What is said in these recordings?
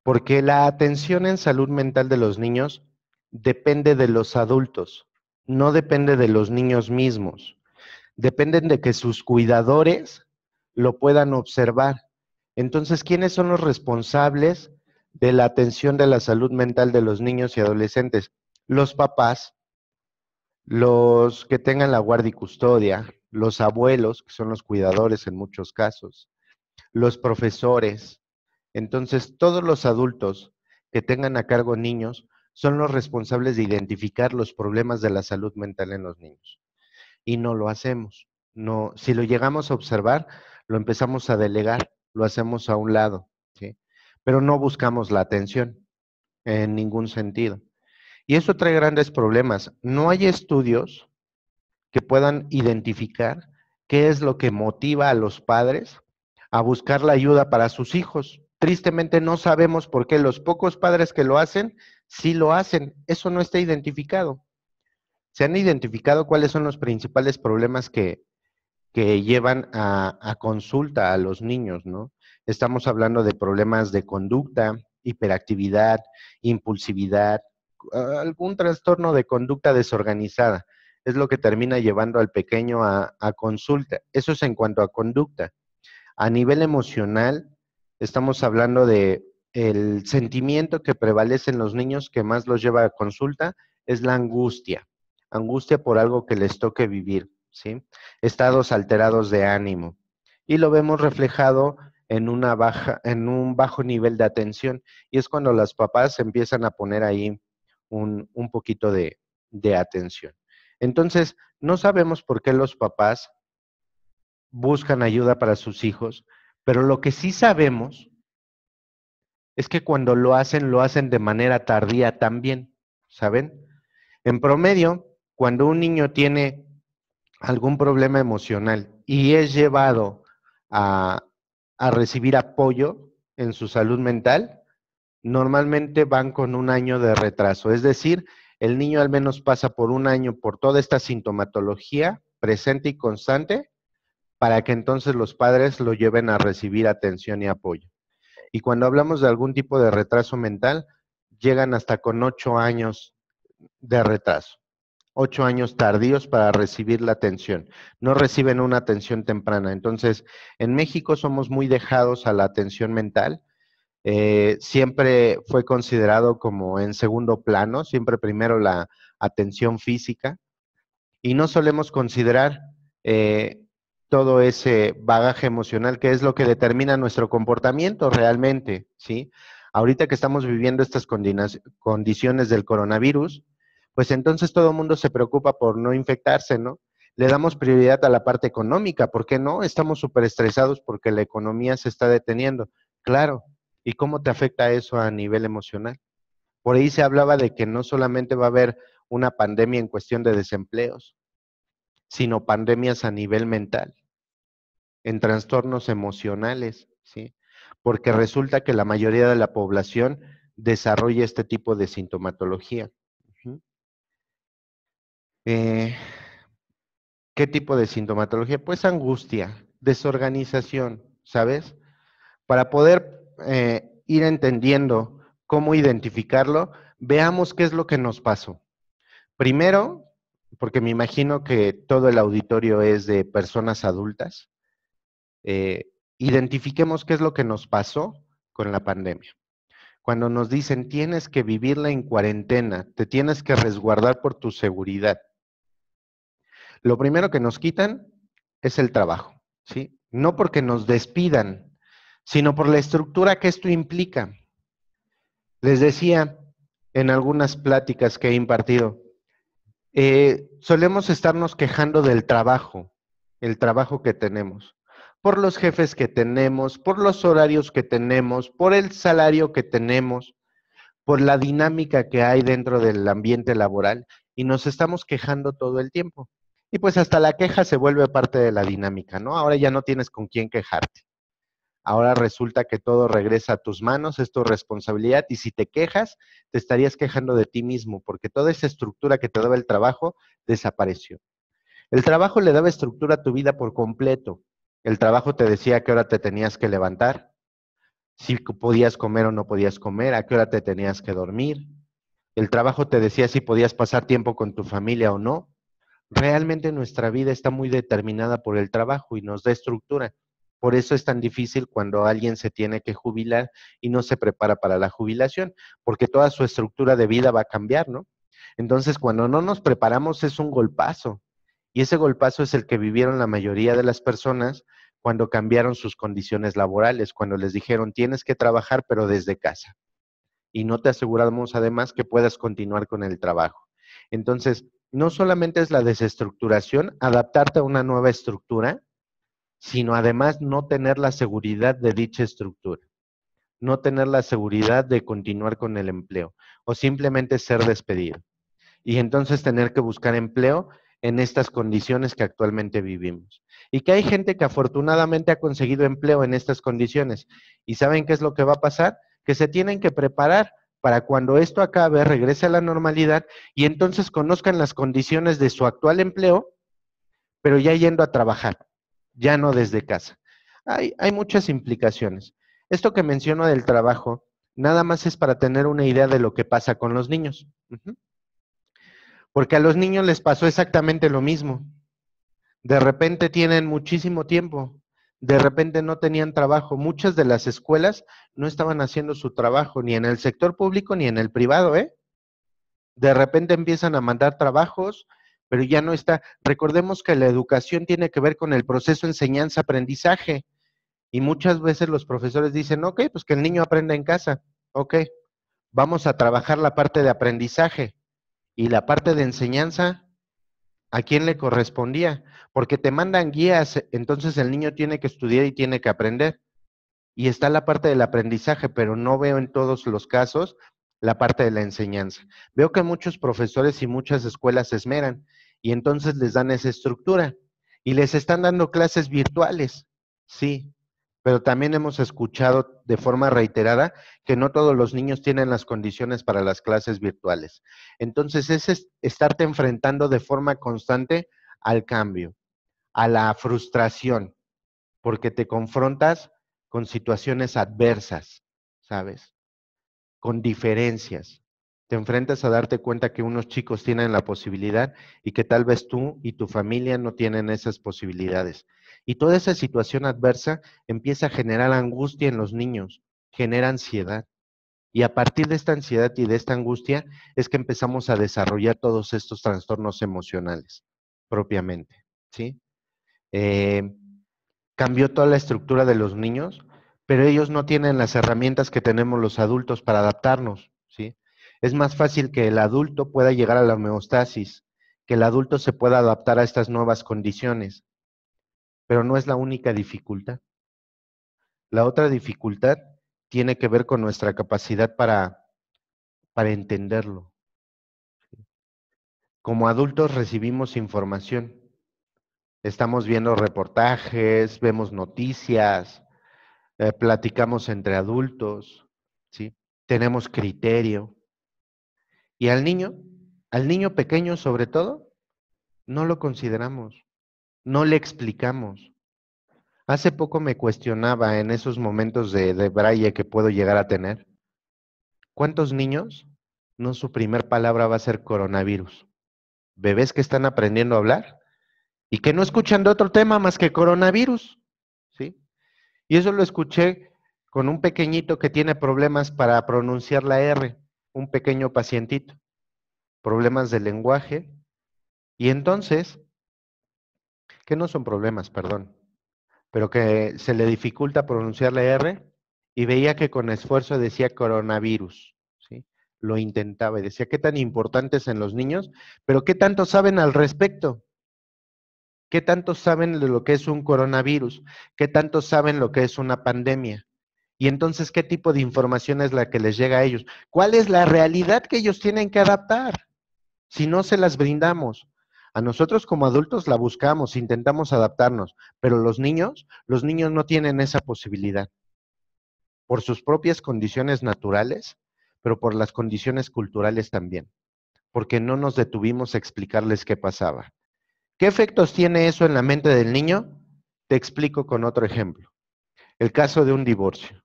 Porque la atención en salud mental de los niños depende de los adultos, no depende de los niños mismos. Dependen de que sus cuidadores lo puedan observar. Entonces, ¿quiénes son los responsables de la atención de la salud mental de los niños y adolescentes? Los papás, los que tengan la guardia y custodia, los abuelos, que son los cuidadores en muchos casos, los profesores. Entonces, todos los adultos que tengan a cargo niños son los responsables de identificar los problemas de la salud mental en los niños. Y no lo hacemos. No, si lo llegamos a observar, lo empezamos a delegar, lo hacemos a un lado, ¿sí? Pero no buscamos la atención en ningún sentido. Y eso trae grandes problemas. No hay estudios que puedan identificar qué es lo que motiva a los padres a buscar la ayuda para sus hijos. Tristemente no sabemos por qué los pocos padres que lo hacen, sí lo hacen. Eso no está identificado. Se han identificado cuáles son los principales problemas que llevan a consulta a los niños, ¿no? Estamos hablando de problemas de conducta, hiperactividad, impulsividad, algún trastorno de conducta desorganizada. Es lo que termina llevando al pequeño a consulta. Eso es en cuanto a conducta. A nivel emocional, estamos hablando de el sentimiento que prevalece en los niños que más los lleva a consulta es la angustia. Angustia por algo que les toque vivir, ¿sí? Estados alterados de ánimo. Y lo vemos reflejado en en un bajo nivel de atención. Y es cuando los papás empiezan a poner ahí un poquito de atención. Entonces, no sabemos por qué los papás buscan ayuda para sus hijos, pero lo que sí sabemos es que cuando lo hacen de manera tardía también, ¿saben? En promedio, cuando un niño tiene algún problema emocional y es llevado a, a recibir apoyo en su salud mental, normalmente van con un año de retraso. Es decir, el niño al menos pasa por un año por toda esta sintomatología presente y constante para que entonces los padres lo lleven a recibir atención y apoyo. Y cuando hablamos de algún tipo de retraso mental, llegan hasta con 8 años de retraso, 8 años tardíos para recibir la atención. No reciben una atención temprana. Entonces, en México somos muy dejados a la atención mental. Siempre fue considerado como en segundo plano, siempre primero la atención física. Y no solemos considerar todo ese bagaje emocional que es lo que determina nuestro comportamiento realmente, ¿sí? Ahorita que estamos viviendo estas condiciones del coronavirus, pues entonces todo el mundo se preocupa por no infectarse, ¿no? Le damos prioridad a la parte económica, ¿por qué no? Estamos súper estresados porque la economía se está deteniendo. Claro, ¿y cómo te afecta eso a nivel emocional? Por ahí se hablaba de que no solamente va a haber una pandemia en cuestión de desempleos, sino pandemias a nivel mental, en trastornos emocionales, ¿sí? Porque resulta que la mayoría de la población desarrolla este tipo de sintomatología. Ujú. Eh, ¿Qué tipo de sintomatología? Pues angustia, desorganización, ¿sabes? Para poder ir entendiendo cómo identificarlo, veamos qué es lo que nos pasó. Primero, porque me imagino que todo el auditorio es de personas adultas, identifiquemos qué es lo que nos pasó con la pandemia. Cuando nos dicen tienes que vivirla en cuarentena, te tienes que resguardar por tu seguridad. Lo primero que nos quitan es el trabajo, ¿sí? No porque nos despidan, sino por la estructura que esto implica. Les decía en algunas pláticas que he impartido, solemos estarnos quejando del trabajo, el trabajo que tenemos, por los jefes que tenemos, por los horarios que tenemos, por el salario que tenemos, por la dinámica que hay dentro del ambiente laboral y nos estamos quejando todo el tiempo. Y pues hasta la queja se vuelve parte de la dinámica, ¿no? Ahora ya no tienes con quién quejarte. Ahora resulta que todo regresa a tus manos, es tu responsabilidad y si te quejas, te estarías quejando de ti mismo porque toda esa estructura que te daba el trabajo desapareció. El trabajo le daba estructura a tu vida por completo. El trabajo te decía a qué hora te tenías que levantar, si podías comer o no podías comer, a qué hora te tenías que dormir. El trabajo te decía si podías pasar tiempo con tu familia o no. Realmente nuestra vida está muy determinada por el trabajo y nos da estructura. Por eso es tan difícil cuando alguien se tiene que jubilar y no se prepara para la jubilación, porque toda su estructura de vida va a cambiar, ¿no? Entonces, cuando no nos preparamos es un golpazo. Y ese golpazo es el que vivieron la mayoría de las personas cuando cambiaron sus condiciones laborales, cuando les dijeron tienes que trabajar pero desde casa. Y no te aseguramos además que puedas continuar con el trabajo. Entonces, no solamente es la desestructuración, adaptarte a una nueva estructura, sino además no tener la seguridad de dicha estructura, no tener la seguridad de continuar con el empleo o simplemente ser despedido. Y entonces tener que buscar empleo en estas condiciones que actualmente vivimos. Y que hay gente que afortunadamente ha conseguido empleo en estas condiciones. ¿Y saben qué es lo que va a pasar? Que se tienen que preparar para cuando esto acabe, regrese a la normalidad y entonces conozcan las condiciones de su actual empleo, pero ya yendo a trabajar, ya no desde casa. Hay muchas implicaciones. Esto que menciono del trabajo, nada más es para tener una idea de lo que pasa con los niños. Porque a los niños les pasó exactamente lo mismo. De repente tienen muchísimo tiempo, de repente no tenían trabajo. Muchas de las escuelas no estaban haciendo su trabajo, ni en el sector público ni en el privado, ¿eh? De repente empiezan a mandar trabajos, pero ya no está. Recordemos que la educación tiene que ver con el proceso enseñanza-aprendizaje. Y muchas veces los profesores dicen, ok, pues que el niño aprenda en casa. Ok, vamos a trabajar la parte de aprendizaje. Y la parte de enseñanza, ¿a quién le correspondía? Porque te mandan guías, entonces el niño tiene que estudiar y tiene que aprender. Y está la parte del aprendizaje, pero no veo en todos los casos la parte de la enseñanza. Veo que muchos profesores y muchas escuelas se esmeran y entonces les dan esa estructura y les están dando clases virtuales, sí, pero también hemos escuchado de forma reiterada que no todos los niños tienen las condiciones para las clases virtuales. Entonces es estarte enfrentando de forma constante al cambio, a la frustración, porque te confrontas con situaciones adversas, ¿sabes? Con diferencias. Te enfrentas a darte cuenta que unos chicos tienen la posibilidad y que tal vez tú y tu familia no tienen esas posibilidades. Y toda esa situación adversa empieza a generar angustia en los niños, genera ansiedad. Y a partir de esta ansiedad y de esta angustia es que empezamos a desarrollar todos estos trastornos emocionales propiamente, ¿sí? Eh, Cambió toda la estructura de los niños, pero ellos no tienen las herramientas que tenemos los adultos para adaptarnos, ¿sí? Es más fácil que el adulto pueda llegar a la homeostasis, que el adulto se pueda adaptar a estas nuevas condiciones, pero no es la única dificultad. La otra dificultad tiene que ver con nuestra capacidad para entenderlo. Como adultos recibimos información, estamos viendo reportajes, vemos noticias, platicamos entre adultos, ¿sí? Tenemos criterio. Y al niño pequeño sobre todo, no lo consideramos, no le explicamos. Hace poco me cuestionaba en esos momentos de braille que puedo llegar a tener, ¿cuántos niños no su primer palabra va a ser coronavirus? Bebés que están aprendiendo a hablar y que no escuchan de otro tema más que coronavirus, ¿sí? Y eso lo escuché con un pequeñito que tiene problemas para pronunciar la R, un pequeño pacientito, problemas de lenguaje, y entonces, que no son problemas, perdón, pero que se le dificulta pronunciar la R y veía que con esfuerzo decía coronavirus, ¿sí? Lo intentaba y decía, ¿qué tan importante es en los niños? Pero ¿qué tanto saben al respecto? ¿Qué tanto saben de lo que es un coronavirus? ¿Qué tanto saben lo que es una pandemia? Y entonces, ¿qué tipo de información es la que les llega a ellos? ¿Cuál es la realidad que ellos tienen que adaptar? Si no se las brindamos. A nosotros como adultos la buscamos, intentamos adaptarnos, pero los niños no tienen esa posibilidad. Por sus propias condiciones naturales, pero por las condiciones culturales también. Porque no nos detuvimos a explicarles qué pasaba. ¿Qué efectos tiene eso en la mente del niño? Te explico con otro ejemplo. El caso de un divorcio.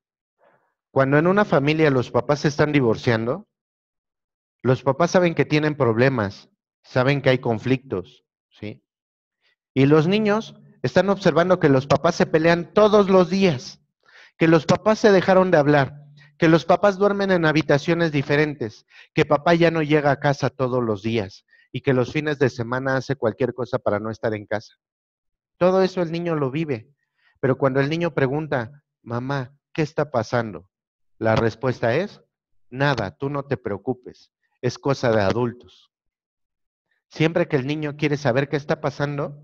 Cuando en una familia los papás se están divorciando, los papás saben que tienen problemas, saben que hay conflictos, ¿sí? Y los niños están observando que los papás se pelean todos los días, que los papás se dejaron de hablar, que los papás duermen en habitaciones diferentes, que papá ya no llega a casa todos los días y que los fines de semana hace cualquier cosa para no estar en casa. Todo eso el niño lo vive, pero cuando el niño pregunta, mamá, ¿qué está pasando? La respuesta es, nada, tú no te preocupes, es cosa de adultos. Siempre que el niño quiere saber qué está pasando,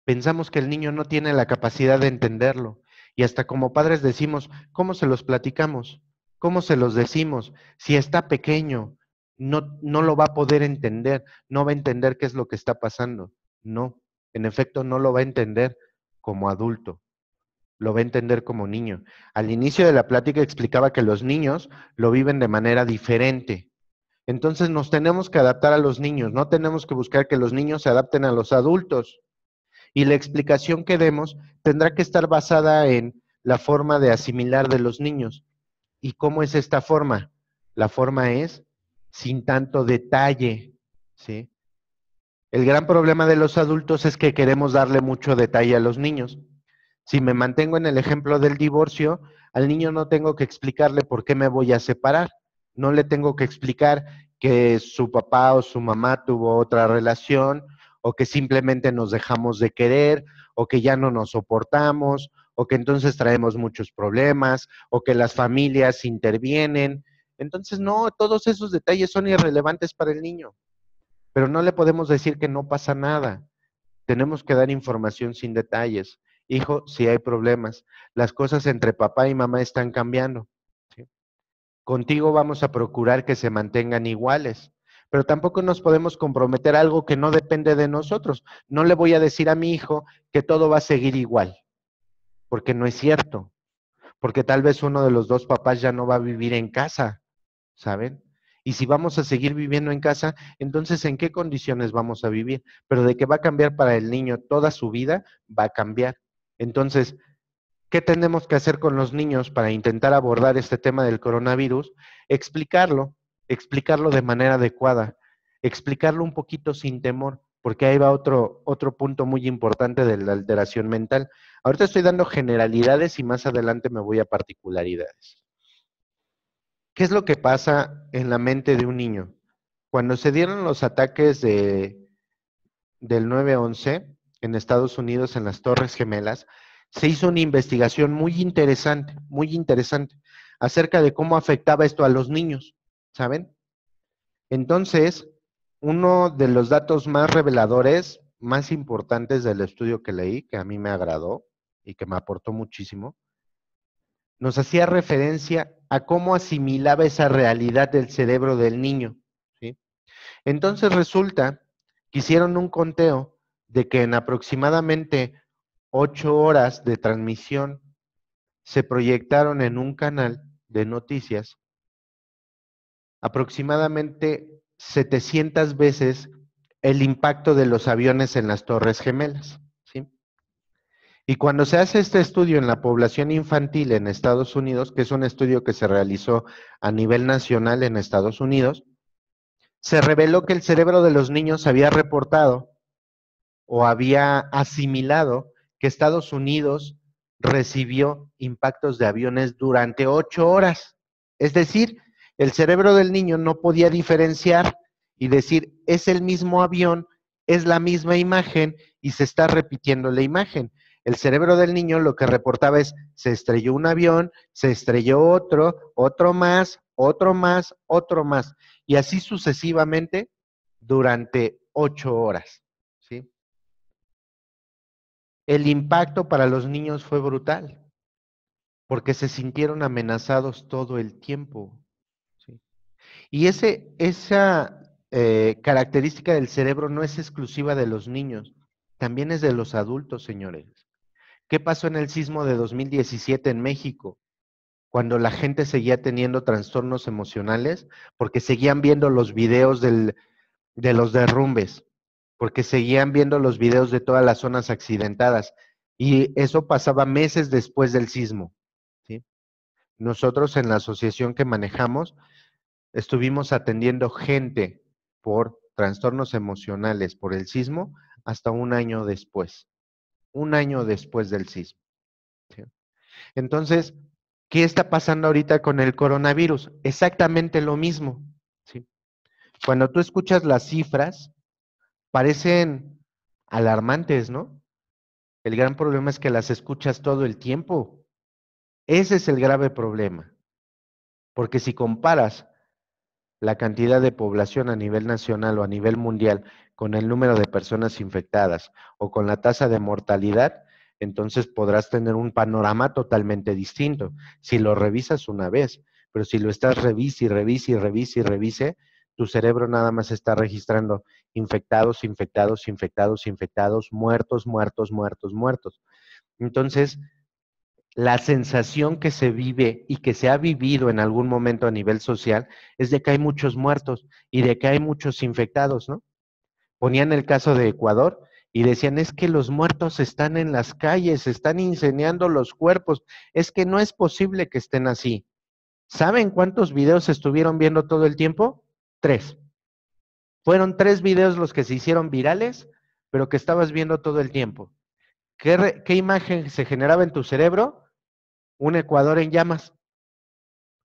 pensamos que el niño no tiene la capacidad de entenderlo. Y hasta como padres decimos, ¿cómo se los platicamos? ¿Cómo se los decimos? Si está pequeño, no lo va a poder entender, no va a entender qué es lo que está pasando. No, en efecto, no lo va a entender como adulto, lo va a entender como niño. Al inicio de la plática explicaba que los niños lo viven de manera diferente. Entonces nos tenemos que adaptar a los niños, no tenemos que buscar que los niños se adapten a los adultos. Y la explicación que demos tendrá que estar basada en la forma de asimilar de los niños. ¿Y cómo es esta forma? La forma es sin tanto detalle, ¿sí? El gran problema de los adultos es que queremos darle mucho detalle a los niños. Si me mantengo en el ejemplo del divorcio, al niño no tengo que explicarle por qué me voy a separar. No le tengo que explicar que su papá o su mamá tuvo otra relación, o que simplemente nos dejamos de querer, o que ya no nos soportamos, o que entonces traemos muchos problemas, o que las familias intervienen. Entonces, no, todos esos detalles son irrelevantes para el niño, pero no le podemos decir que no pasa nada. Tenemos que dar información sin detalles. Hijo, si hay problemas, las cosas entre papá y mamá están cambiando, ¿sí? Contigo vamos a procurar que se mantengan iguales, pero tampoco nos podemos comprometer a algo que no depende de nosotros. No le voy a decir a mi hijo que todo va a seguir igual, porque no es cierto, porque tal vez uno de los dos papás ya no va a vivir en casa, ¿saben? Y si vamos a seguir viviendo en casa, entonces ¿en qué condiciones vamos a vivir? Pero de que va a cambiar para el niño toda su vida, va a cambiar. Entonces, ¿qué tenemos que hacer con los niños para intentar abordar este tema del coronavirus? Explicarlo, explicarlo de manera adecuada, explicarlo un poquito sin temor, porque ahí va otro punto muy importante de la alteración mental. Ahorita estoy dando generalidades y más adelante me voy a particularidades. ¿Qué es lo que pasa en la mente de un niño? Cuando se dieron los ataques del 9/11 en Estados Unidos, en las Torres Gemelas, se hizo una investigación muy interesante, acerca de cómo afectaba esto a los niños, ¿saben? Entonces, uno de los datos más reveladores, más importantes del estudio que leí, que a mí me agradó y que me aportó muchísimo, nos hacía referencia a cómo asimilaba esa realidad del cerebro del niño, ¿sí? Entonces resulta que hicieron un conteo de que en aproximadamente 8 horas de transmisión se proyectaron en un canal de noticias aproximadamente 700 veces el impacto de los aviones en las Torres Gemelas, ¿sí? Y cuando se hace este estudio en la población infantil en Estados Unidos, que es un estudio que se realizó a nivel nacional en Estados Unidos, se reveló que el cerebro de los niños había reportado o había asimilado que Estados Unidos recibió impactos de aviones durante 8 horas. Es decir, el cerebro del niño no podía diferenciar y decir, es el mismo avión, es la misma imagen y se está repitiendo la imagen. El cerebro del niño lo que reportaba es, se estrelló un avión, se estrelló otro, otro más, otro más, otro más. Y así sucesivamente durante 8 horas, ¿sí? El impacto para los niños fue brutal, porque se sintieron amenazados todo el tiempo, ¿sí? Y esa característica del cerebro no es exclusiva de los niños, también es de los adultos, señores. ¿Qué pasó en el sismo de 2017 en México? Cuando la gente seguía teniendo trastornos emocionales, porque seguían viendo los videos de los derrumbes, porque seguían viendo los videos de todas las zonas accidentadas. Y eso pasaba meses después del sismo, ¿sí? Nosotros en la asociación que manejamos estuvimos atendiendo gente por trastornos emocionales por el sismo hasta un año después del sismo. ¿Sí? Entonces, ¿qué está pasando ahorita con el coronavirus? Exactamente lo mismo. ¿Sí? Cuando tú escuchas las cifras, parecen alarmantes, ¿no? El gran problema es que las escuchas todo el tiempo. Ese es el grave problema. Porque si comparas la cantidad de población a nivel nacional o a nivel mundial con el número de personas infectadas o con la tasa de mortalidad, entonces podrás tener un panorama totalmente distinto si lo revisas una vez, pero si lo estás revise y revise y revise y revise, tu cerebro nada más está registrando infectados, infectados, infectados, infectados, muertos, muertos, muertos, muertos. Entonces, la sensación que se vive y que se ha vivido en algún momento a nivel social es de que hay muchos muertos y de que hay muchos infectados, ¿no? Ponían el caso de Ecuador y decían, es que los muertos están en las calles, están incendiando los cuerpos, es que no es posible que estén así. ¿Saben cuántos videos estuvieron viendo todo el tiempo? 3. Fueron 3 videos los que se hicieron virales, pero que estabas viendo todo el tiempo. ¿Qué imagen se generaba en tu cerebro? Un Ecuador en llamas,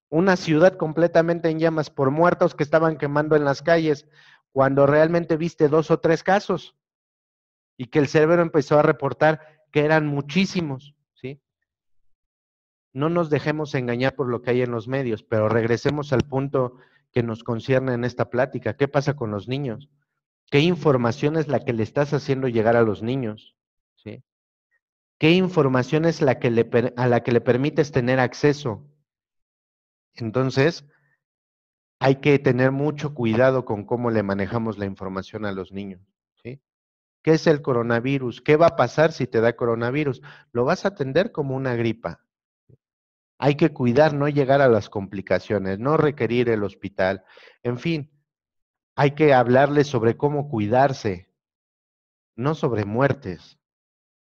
una ciudad completamente en llamas por muertos que estaban quemando en las calles, cuando realmente viste 2 o 3 casos y que el cerebro empezó a reportar que eran muchísimos, ¿sí? No nos dejemos engañar por lo que hay en los medios, pero regresemos al punto que nos concierne en esta plática. ¿Qué pasa con los niños? ¿Qué información es la que le estás haciendo llegar a los niños? ¿Sí? ¿Qué información es la que a la que le permites tener acceso? Entonces, hay que tener mucho cuidado con cómo le manejamos la información a los niños, ¿sí? ¿Qué es el coronavirus? ¿Qué va a pasar si te da coronavirus? Lo vas a atender como una gripa. Hay que cuidar, no llegar a las complicaciones, no requerir el hospital. En fin, hay que hablarles sobre cómo cuidarse, no sobre muertes.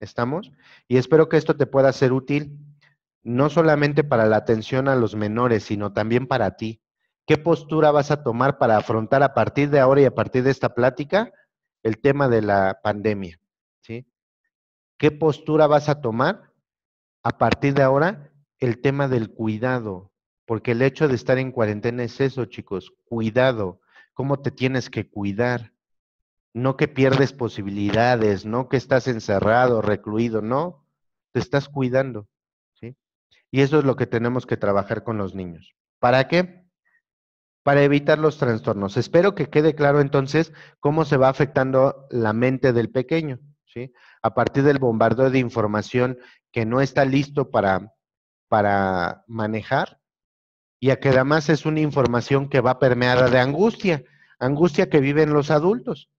¿Estamos? Y espero que esto te pueda ser útil, no solamente para la atención a los menores, sino también para ti. ¿Qué postura vas a tomar para afrontar a partir de ahora y a partir de esta plática el tema de la pandemia? ¿Sí? ¿Qué postura vas a tomar a partir de ahora el tema del cuidado? Porque el hecho de estar en cuarentena es eso, chicos, cuidado. ¿Cómo te tienes que cuidar? No que pierdes posibilidades, no que estás encerrado, recluido, no, te estás cuidando, ¿sí? Y eso es lo que tenemos que trabajar con los niños. ¿Para qué? Para evitar los trastornos. Espero que quede claro entonces cómo se va afectando la mente del pequeño, ¿sí? A partir del bombardeo de información que no está listo para manejar y a que además es una información que va permeada de angustia, angustia que viven los adultos.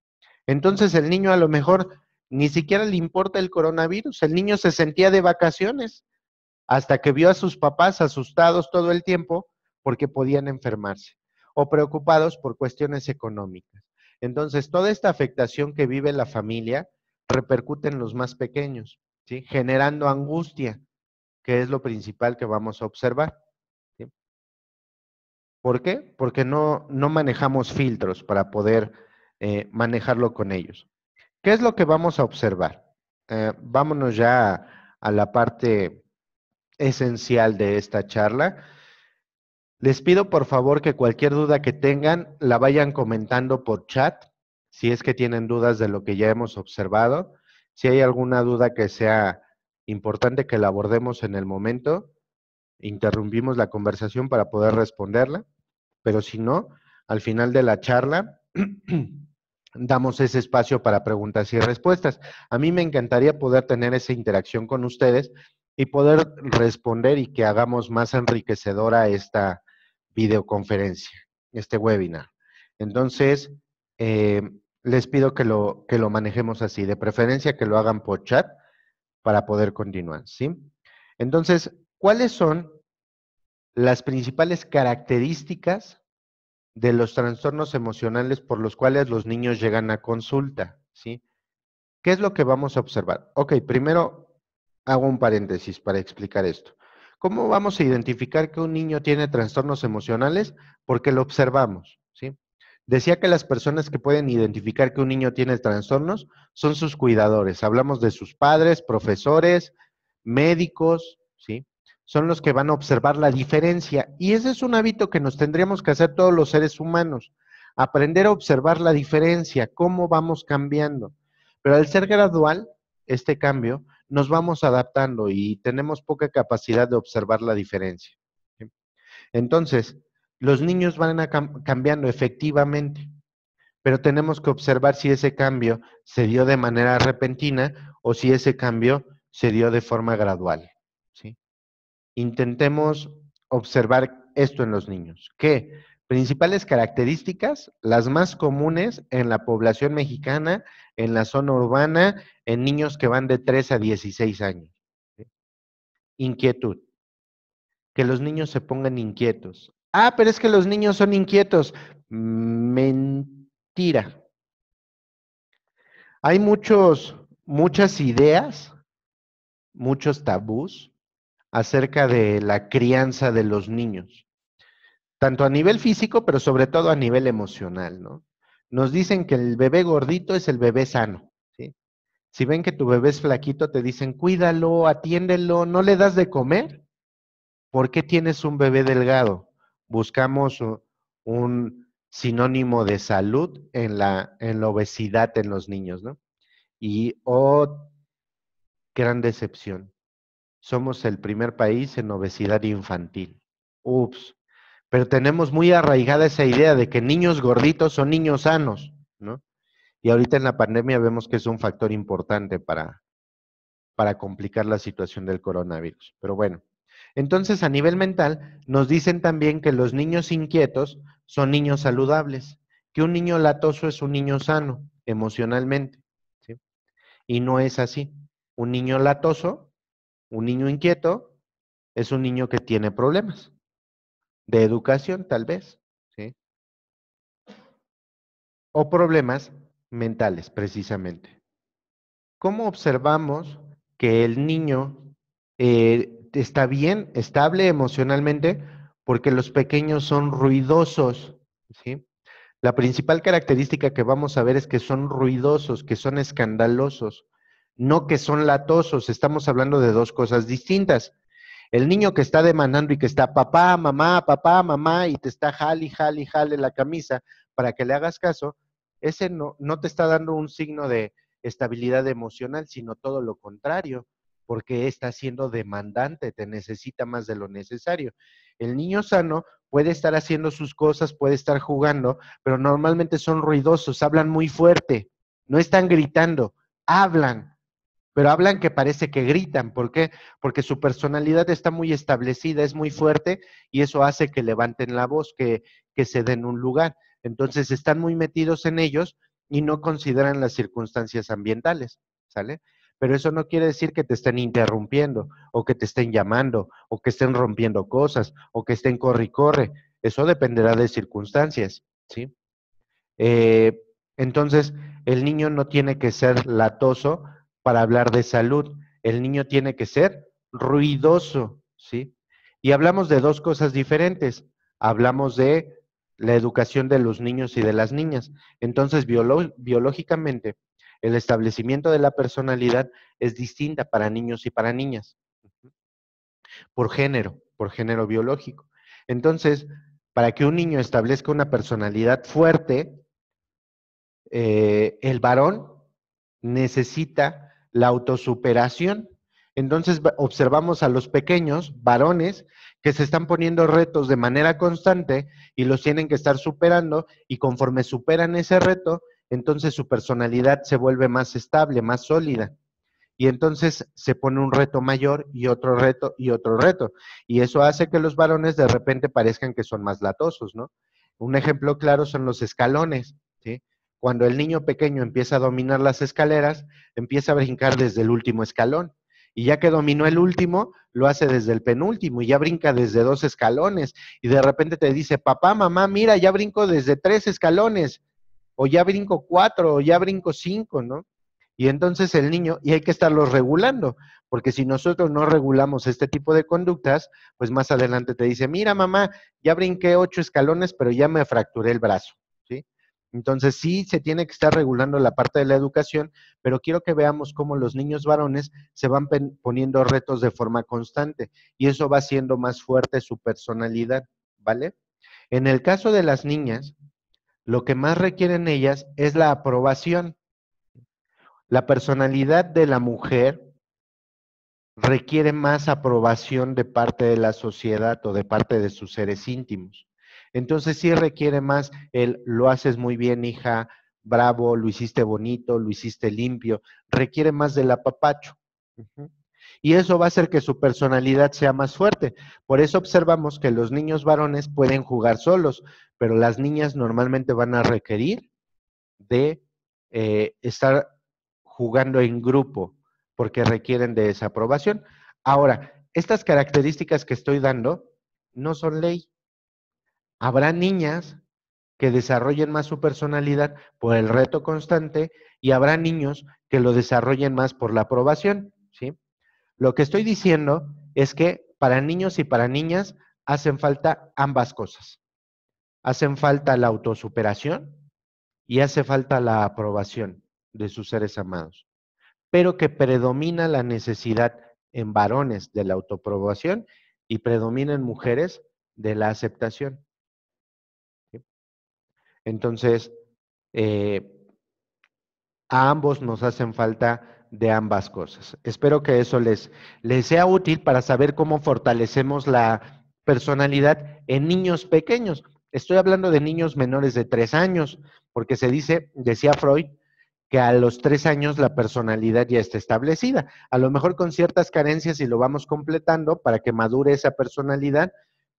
Entonces el niño a lo mejor ni siquiera le importa el coronavirus, el niño se sentía de vacaciones hasta que vio a sus papás asustados todo el tiempo porque podían enfermarse o preocupados por cuestiones económicas. Entonces toda esta afectación que vive la familia repercute en los más pequeños, ¿sí? Generando angustia, que es lo principal que vamos a observar. ¿Sí? ¿Por qué? Porque no manejamos filtros para poder manejarlo con ellos. ¿Qué es lo que vamos a observar? Vámonos ya a la parte esencial de esta charla. Les pido por favor que cualquier duda que tengan la vayan comentando por chat, si es que tienen dudas de lo que ya hemos observado. Si hay alguna duda que sea importante que la abordemos en el momento, interrumpimos la conversación para poder responderla, pero si no, al final de la charla damos ese espacio para preguntas y respuestas. A mí me encantaría poder tener esa interacción con ustedes y poder responder y que hagamos más enriquecedora esta videoconferencia, este webinar. Entonces, eh, les pido que lo manejemos así, de preferencia que lo hagan por chat para poder continuar, ¿sí? Entonces, ¿cuáles son las principales características de los trastornos emocionales por los cuales los niños llegan a consulta, ¿sí? ¿Qué es lo que vamos a observar? Ok, primero hago un paréntesis para explicar esto. ¿Cómo vamos a identificar que un niño tiene trastornos emocionales? Porque lo observamos, ¿sí? Decía que las personas que pueden identificar que un niño tiene trastornos son sus cuidadores. Hablamos de sus padres, profesores, médicos, ¿sí? Son los que van a observar la diferencia. Y ese es un hábito que nos tendríamos que hacer todos los seres humanos. Aprender a observar la diferencia, cómo vamos cambiando. Pero al ser gradual, este cambio, nos vamos adaptando y tenemos poca capacidad de observar la diferencia, ¿sí? Entonces, los niños van a cambiando efectivamente, pero tenemos que observar si ese cambio se dio de manera repentina o si ese cambio se dio de forma gradual, ¿sí? Intentemos observar esto en los niños. ¿Qué? Principales características, las más comunes en la población mexicana, en la zona urbana, en niños que van de 3 a 16 años. ¿Sí? Inquietud, que los niños se pongan inquietos. Ah, pero es que los niños son inquietos. Mentira. Hay muchas ideas, muchos tabús acerca de la crianza de los niños, tanto a nivel físico, pero sobre todo a nivel emocional, ¿no? Nos dicen que el bebé gordito es el bebé sano, ¿sí? Si ven que tu bebé es flaquito, te dicen, cuídalo, atiéndelo, ¿no le das de comer? ¿Por qué tienes un bebé delgado? Buscamos un sinónimo de salud en la obesidad en los niños, ¿no? Y, oh, gran decepción, somos el primer país en obesidad infantil. Ups, pero tenemos muy arraigada esa idea de que niños gorditos son niños sanos, ¿no? Y ahorita en la pandemia vemos que es un factor importante para complicar la situación del coronavirus. Pero bueno, entonces a nivel mental nos dicen también que los niños inquietos son niños saludables, que un niño latoso es un niño sano emocionalmente, ¿sí? Y no es así. Un niño latoso, un niño inquieto, es un niño que tiene problemas de educación, tal vez, ¿sí? O problemas mentales, precisamente. ¿Cómo observamos que el niño está bien, estable emocionalmente? Porque los pequeños son ruidosos, ¿sí? La principal característica que vamos a ver es que son ruidosos, que son escandalosos, no que son latosos. Estamos hablando de dos cosas distintas. El niño que está demandando y que está papá, mamá, y te está jale la camisa para que le hagas caso, ese no te está dando un signo de estabilidad emocional, sino todo lo contrario, porque está siendo demandante, te necesita más de lo necesario. El niño sano puede estar haciendo sus cosas, puede estar jugando, pero normalmente son ruidosos, hablan muy fuerte, no están gritando, hablan, pero hablan que parece que gritan. ¿Por qué? Porque su personalidad está muy establecida, es muy fuerte y eso hace que levanten la voz, que se den un lugar. Entonces están muy metidos en ellos y no consideran las circunstancias ambientales, ¿sale? Pero eso no quiere decir que te estén interrumpiendo o que te estén llamando o que estén rompiendo cosas o que estén corre y corre. Eso dependerá de circunstancias, ¿sí? Eh, entonces, el niño no tiene que ser latoso para hablar de salud. El niño tiene que ser ruidoso, ¿sí? Y hablamos de dos cosas diferentes. Hablamos de la educación de los niños y de las niñas. Entonces, biológicamente, el establecimiento de la personalidad es distinta para niños y para niñas, por género biológico. Entonces, para que un niño establezca una personalidad fuerte, el varón necesita la autosuperación. Entonces observamos a los pequeños varones que se están poniendo retos de manera constante y los tienen que estar superando, y conforme superan ese reto, entonces su personalidad se vuelve más estable, más sólida. Y entonces se pone un reto mayor y otro reto y otro reto. Y eso hace que los varones de repente parezcan que son más latosos, ¿no? Un ejemplo claro son los escalones, ¿sí? Cuando el niño pequeño empieza a dominar las escaleras, empieza a brincar desde el último escalón. Y ya que dominó el último, lo hace desde el penúltimo y ya brinca desde 2 escalones. Y de repente te dice, papá, mamá, mira, ya brinco desde 3 escalones, o ya brinco 4, o ya brinco 5, ¿no? Y entonces el niño, y hay que estarlo regulando, porque si nosotros no regulamos este tipo de conductas, pues más adelante te dice, mira mamá, ya brinqué 8 escalones, pero ya me fracturé el brazo, ¿sí? Entonces sí se tiene que estar regulando la parte de la educación, pero quiero que veamos cómo los niños varones se van poniendo retos de forma constante y eso va haciendo más fuerte su personalidad, ¿vale? En el caso de las niñas, lo que más requieren ellas es la aprobación. La personalidad de la mujer requiere más aprobación de parte de la sociedad o de parte de sus seres íntimos. Entonces sí requiere más el lo haces muy bien, hija, bravo, lo hiciste bonito, lo hiciste limpio, requiere más del apapacho. Ujú. Y eso va a hacer que su personalidad sea más fuerte. Por eso observamos que los niños varones pueden jugar solos, pero las niñas normalmente van a requerir de estar jugando en grupo, porque requieren de esa aprobación. Ahora, estas características que estoy dando no son ley. Habrá niñas que desarrollen más su personalidad por el reto constante y habrá niños que lo desarrollen más por la aprobación, ¿sí? Lo que estoy diciendo es que para niños y para niñas hacen falta ambas cosas. Hacen falta la autosuperación y hace falta la aprobación de sus seres amados, pero que predomina la necesidad en varones de la autoaprobación y predomina en mujeres de la aceptación. ¿Sí? Entonces, eh, a ambos nos hacen falta de ambas cosas. Espero que eso les sea útil para saber cómo fortalecemos la personalidad en niños pequeños. Estoy hablando de niños menores de 3 años, porque decía Freud, que a los 3 años la personalidad ya está establecida. A lo mejor con ciertas carencias y lo vamos completando para que madure esa personalidad,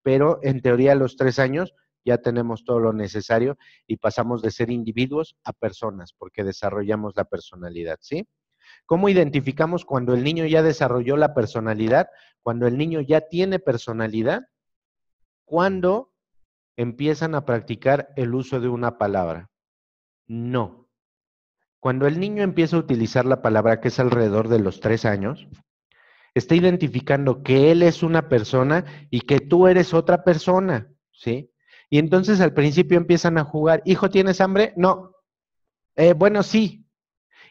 pero en teoría a los 3 años ya tenemos todo lo necesario y pasamos de ser individuos a personas porque desarrollamos la personalidad, ¿sí? ¿Cómo identificamos cuando el niño ya desarrolló la personalidad? Cuando el niño ya tiene personalidad, cuando empiezan a practicar el uso de una palabra. No. Cuando el niño empieza a utilizar la palabra, que es alrededor de los 3 años, está identificando que él es una persona y que tú eres otra persona, ¿sí? Y entonces al principio empiezan a jugar, hijo, ¿tienes hambre? No. Bueno, sí.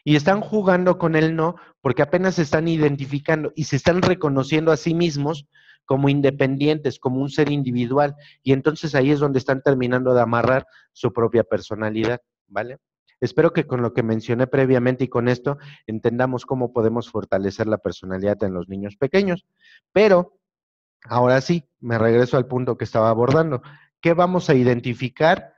Y están jugando con el no porque apenas se están identificando y se están reconociendo a sí mismos como independientes, como un ser individual. Y entonces ahí es donde están terminando de amarrar su propia personalidad, ¿vale? Espero que con lo que mencioné previamente y con esto entendamos cómo podemos fortalecer la personalidad en los niños pequeños. Pero ahora sí, me regreso al punto que estaba abordando. ¿Qué vamos a identificar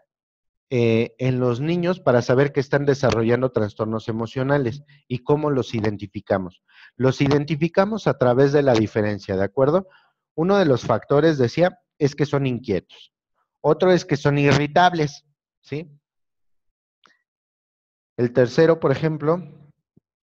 en los niños para saber que están desarrollando trastornos emocionales y cómo los identificamos? Los identificamos a través de la diferencia, ¿de acuerdo? Uno de los factores, decía, es que son inquietos. Otro es que son irritables, ¿sí? El tercero, por ejemplo,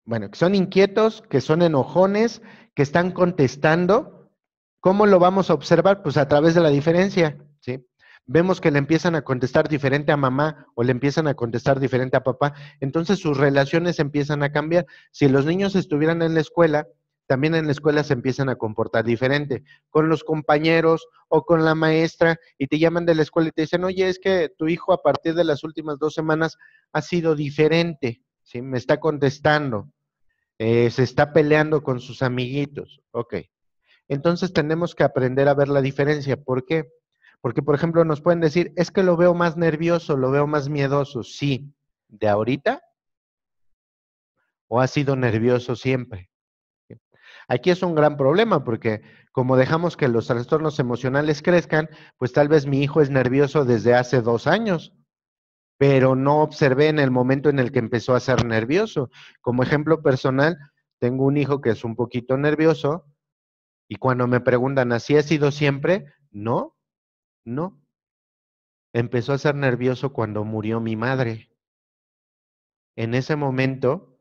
bueno, que son inquietos, que son enojones, que están contestando. ¿Cómo lo vamos a observar? Pues a través de la diferencia, ¿sí? Vemos que le empiezan a contestar diferente a mamá o le empiezan a contestar diferente a papá, entonces sus relaciones empiezan a cambiar. Si los niños estuvieran en la escuela, también en la escuela se empiezan a comportar diferente, con los compañeros o con la maestra, y te llaman de la escuela y te dicen, oye, es que tu hijo a partir de las últimas 2 semanas ha sido diferente, ¿sí? Me está contestando, se está peleando con sus amiguitos. Ok. Entonces tenemos que aprender a ver la diferencia. ¿Por qué? Porque, por ejemplo, nos pueden decir, es que lo veo más nervioso, lo veo más miedoso. Sí, ¿de ahorita o ha sido nervioso siempre? Aquí es un gran problema porque como dejamos que los trastornos emocionales crezcan, pues tal vez mi hijo es nervioso desde hace 2 años, pero no observé en el momento en el que empezó a ser nervioso. Como ejemplo personal, tengo un hijo que es un poquito nervioso y cuando me preguntan, ¿así ha sido siempre? No, no. Empezó a ser nervioso cuando murió mi madre. En ese momento,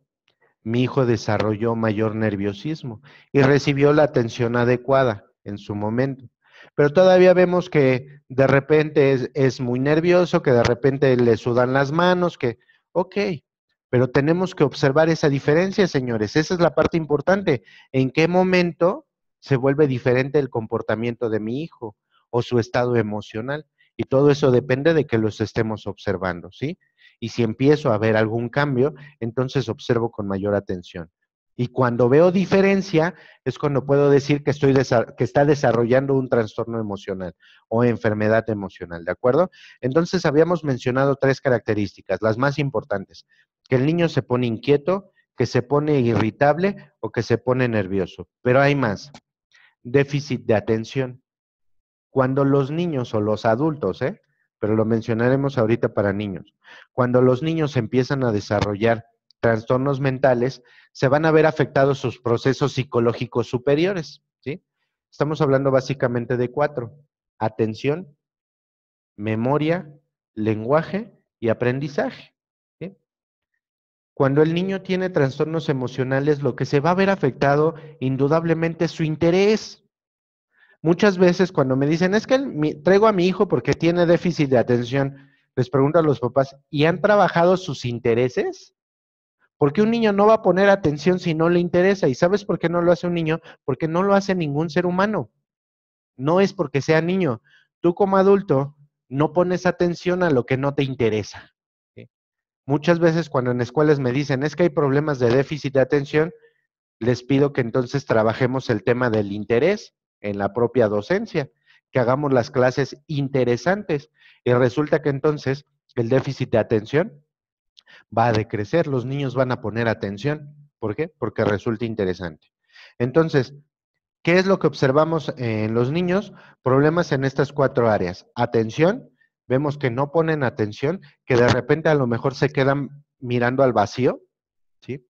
mi hijo desarrolló mayor nerviosismo y recibió la atención adecuada en su momento. Pero todavía vemos que de repente es muy nervioso, que de repente le sudan las manos, que, ok, Pero tenemos que observar esa diferencia, señores. Esa es la parte importante. ¿En qué momento se vuelve diferente el comportamiento de mi hijo o su estado emocional? Y todo eso depende de que los estemos observando, ¿sí? Y si empiezo a ver algún cambio, entonces observo con mayor atención. Y cuando veo diferencia, es cuando puedo decir que, que está desarrollando un trastorno emocional o enfermedad emocional, ¿de acuerdo? Entonces habíamos mencionado 3 características, las más importantes: que el niño se pone inquieto, que se pone irritable o que se pone nervioso. Pero hay más: déficit de atención. Cuando los niños o los adultos, pero lo mencionaremos ahorita para niños, cuando los niños empiezan a desarrollar trastornos mentales, se van a ver afectados sus procesos psicológicos superiores, ¿sí? Estamos hablando básicamente de 4: atención, memoria, lenguaje y aprendizaje, ¿sí? Cuando el niño tiene trastornos emocionales, lo que se va a ver afectado indudablemente es su interés. Muchas veces cuando me dicen, es que traigo a mi hijo porque tiene déficit de atención, les pregunto a los papás, ¿y han trabajado sus intereses? Porque un niño no va a poner atención si no le interesa. ¿Y sabes por qué no lo hace un niño? Porque no lo hace ningún ser humano. No es porque sea niño. Tú como adulto no pones atención a lo que no te interesa, ¿sí? Muchas veces cuando en escuelas me dicen, es que hay problemas de déficit de atención, les pido que entonces trabajemos el tema del interés en la propia docencia, que hagamos las clases interesantes. Y resulta que entonces el déficit de atención va a decrecer, los niños van a poner atención. ¿Por qué? Porque resulta interesante. Entonces, ¿qué es lo que observamos en los niños? Problemas en estas 4 áreas. Atención, vemos que no ponen atención, que de repente a lo mejor se quedan mirando al vacío, ¿sí?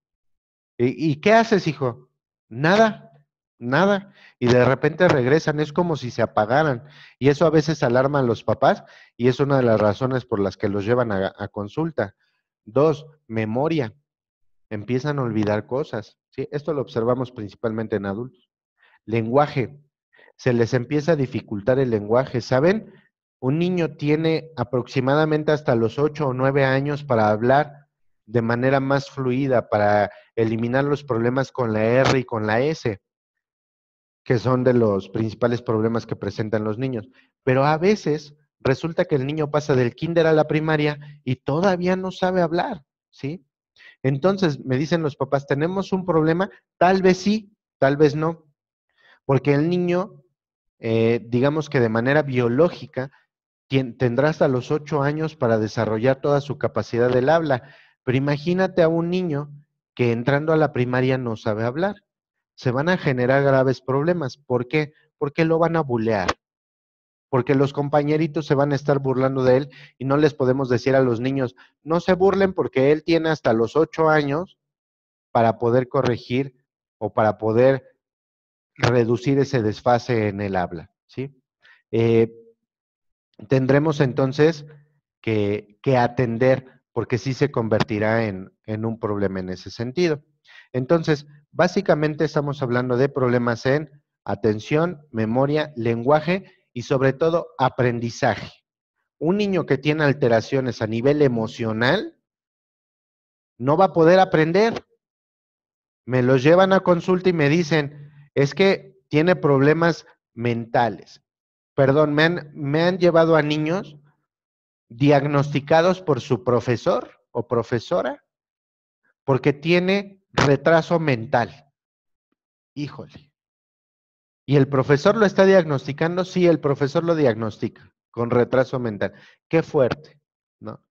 ¿Y qué haces, hijo? Nada, nada. Y de repente regresan, es como si se apagaran. Y eso a veces alarma a los papás y es una de las razones por las que los llevan a consulta. 2, memoria. Empiezan a olvidar cosas, ¿sí? Esto lo observamos principalmente en adultos. Lenguaje. Se les empieza a dificultar el lenguaje, ¿saben? Un niño tiene aproximadamente hasta los 8 o 9 años para hablar de manera más fluida, para eliminar los problemas con la R y con la S, que son de los principales problemas que presentan los niños. Pero a veces resulta que el niño pasa del kinder a la primaria y todavía no sabe hablar, ¿sí? Entonces me dicen los papás, ¿tenemos un problema? Tal vez sí, tal vez no, porque el niño, digamos que de manera biológica, tendrá hasta los 8 años para desarrollar toda su capacidad del habla. Pero imagínate a un niño que entrando a la primaria no sabe hablar. Se van a generar graves problemas. ¿Por qué? Porque lo van a bulear. Porque los compañeritos se van a estar burlando de él y no les podemos decir a los niños, no se burlen porque él tiene hasta los 8 años para poder corregir o para poder reducir ese desfase en el habla, ¿sí? Eh, Tendremos entonces que atender, porque sí se convertirá en un problema en ese sentido. Entonces, básicamente estamos hablando de problemas en atención, memoria, lenguaje y sobre todo aprendizaje. Un niño que tiene alteraciones a nivel emocional no va a poder aprender. Me los llevan a consulta y me dicen, es que tiene problemas mentales. Perdón, me han llevado a niños diagnosticados por su profesor o profesora porque tiene retraso mental. Híjole. ¿Y el profesor lo está diagnosticando? Sí, el profesor lo diagnostica con retraso mental. Qué fuerte, ¿no?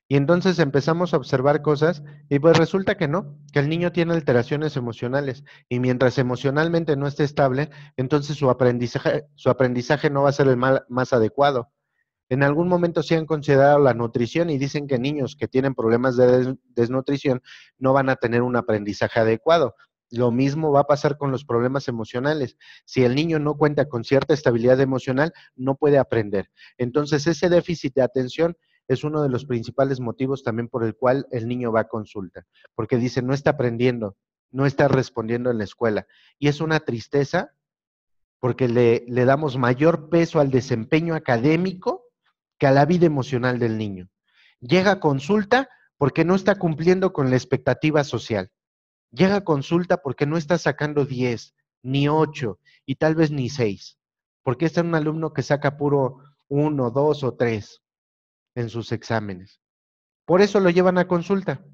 Y entonces empezamos a observar cosas y pues resulta que no, que el niño tiene alteraciones emocionales y mientras emocionalmente no esté estable, entonces su aprendizaje no va a ser el más adecuado. En algún momento sí han considerado la nutrición y dicen que niños que tienen problemas de desnutrición no van a tener un aprendizaje adecuado. Lo mismo va a pasar con los problemas emocionales. Si el niño no cuenta con cierta estabilidad emocional, no puede aprender. Entonces, ese déficit de atención es uno de los principales motivos también por el cual el niño va a consulta, porque dice, no está aprendiendo, no está respondiendo en la escuela. Y es una tristeza porque le damos mayor peso al desempeño académico que a la vida emocional del niño. Llega a consulta porque no está cumpliendo con la expectativa social. Llega a consulta porque no está sacando 10, ni 8 y tal vez ni 6, porque este es un alumno que saca puro 1, 2 o 3 en sus exámenes. Por eso lo llevan a consulta,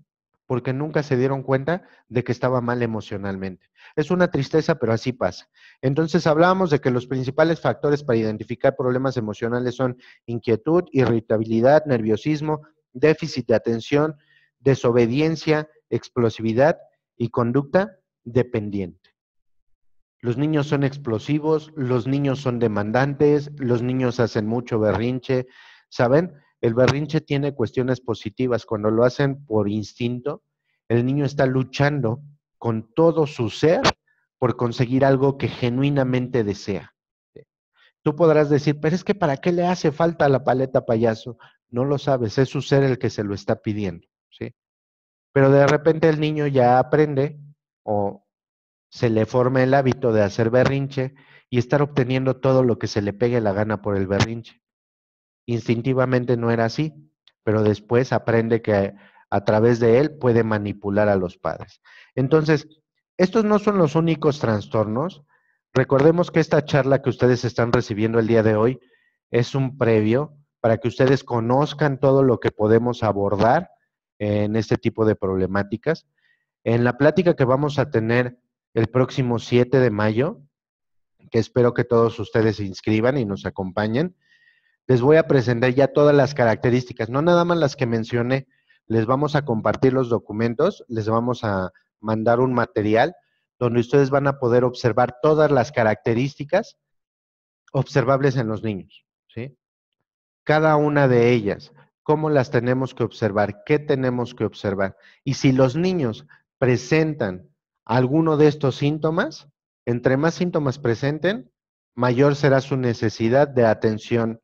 porque nunca se dieron cuenta de que estaba mal emocionalmente. Es una tristeza, pero así pasa. Entonces hablábamos de que los principales factores para identificar problemas emocionales son inquietud, irritabilidad, nerviosismo, déficit de atención, desobediencia, explosividad y conducta dependiente. Los niños son explosivos, los niños son demandantes, los niños hacen mucho berrinche, ¿saben? El berrinche tiene cuestiones positivas. Cuando lo hacen por instinto, el niño está luchando con todo su ser por conseguir algo que genuinamente desea. Tú podrás decir, pero es que ¿para qué le hace falta la paleta payaso? No lo sabes, es su ser el que se lo está pidiendo, ¿sí? Pero de repente el niño ya aprende o se le forma el hábito de hacer berrinche y estar obteniendo todo lo que se le pegue la gana por el berrinche. Instintivamente no era así, pero después aprende que a través de él puede manipular a los padres. Entonces, estos no son los únicos trastornos. Recordemos que esta charla que ustedes están recibiendo el día de hoy es un previo para que ustedes conozcan todo lo que podemos abordar en este tipo de problemáticas. En la plática que vamos a tener el próximo 7 de mayo, que espero que todos ustedes se inscriban y nos acompañen, les voy a presentar ya todas las características, no nada más las que mencioné, les vamos a compartir los documentos, les vamos a mandar un material donde ustedes van a poder observar todas las características observables en los niños, ¿sí? Cada una de ellas, cómo las tenemos que observar, qué tenemos que observar. Y si los niños presentan alguno de estos síntomas, entre más síntomas presenten, mayor será su necesidad de atención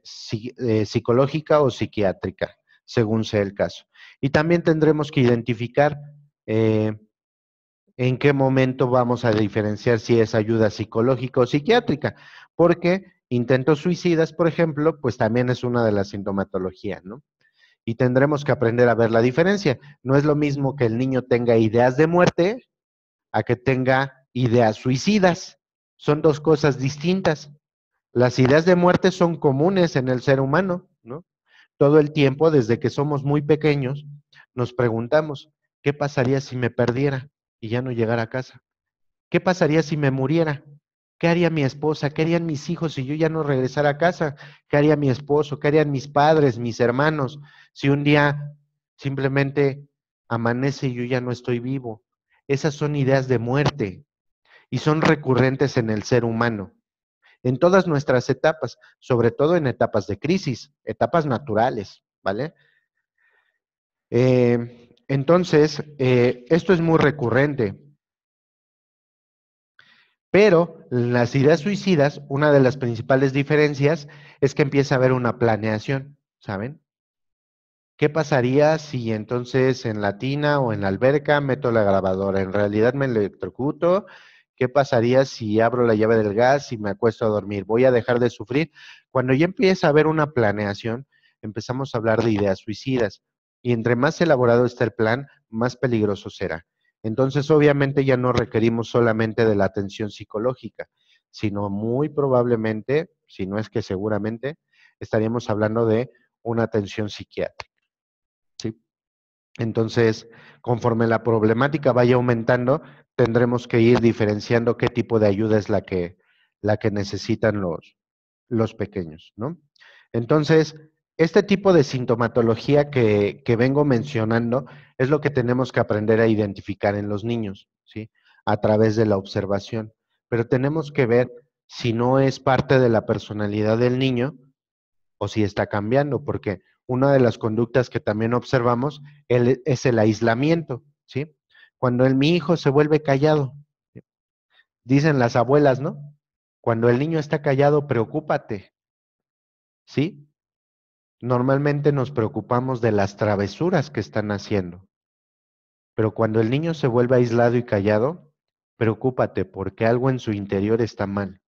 psicológica o psiquiátrica, según sea el caso. Y también tendremos que identificar en qué momento vamos a diferenciar si es ayuda psicológica o psiquiátrica, porque intentos suicidas, por ejemplo, pues también es una de las sintomatologías, ¿no? Y tendremos que aprender a ver la diferencia. No es lo mismo que el niño tenga ideas de muerte a que tenga ideas suicidas. Son dos cosas distintas. Las ideas de muerte son comunes en el ser humano, ¿no? Todo el tiempo, desde que somos muy pequeños, nos preguntamos, ¿qué pasaría si me perdiera y ya no llegara a casa? ¿Qué pasaría si me muriera? ¿Qué haría mi esposa? ¿Qué harían mis hijos si yo ya no regresara a casa? ¿Qué haría mi esposo? ¿Qué harían mis padres, mis hermanos, si un día simplemente amanece y yo ya no estoy vivo? Esas son ideas de muerte y son recurrentes en el ser humano, en todas nuestras etapas, sobre todo en etapas de crisis, etapas naturales, ¿vale? Entonces, esto es muy recurrente. Pero las ideas suicidas, una de las principales diferencias es que empieza a haber una planeación, ¿saben? ¿Qué pasaría si entonces en la tina o en la alberca meto la grabadora? En realidad me electrocuto. ¿Qué pasaría si abro la llave del gas y me acuesto a dormir? ¿Voy a dejar de sufrir? Cuando ya empieza a haber una planeación, empezamos a hablar de ideas suicidas. Y entre más elaborado esté el plan, más peligroso será. Entonces, obviamente ya no requerimos solamente de la atención psicológica, sino muy probablemente, si no es que seguramente, estaríamos hablando de una atención psiquiátrica. ¿Sí? Entonces, conforme la problemática vaya aumentando, tendremos que ir diferenciando qué tipo de ayuda es la que necesitan los pequeños, ¿no? Entonces, este tipo de sintomatología que vengo mencionando es lo que tenemos que aprender a identificar en los niños, ¿sí? A través de la observación. Pero tenemos que ver si no es parte de la personalidad del niño o si está cambiando, porque una de las conductas que también observamos es el aislamiento, ¿sí? Cuando mi hijo se vuelve callado, dicen las abuelas, ¿no? Cuando el niño está callado, preocúpate, ¿sí? Normalmente nos preocupamos de las travesuras que están haciendo, pero cuando el niño se vuelve aislado y callado, preocúpate porque algo en su interior está mal,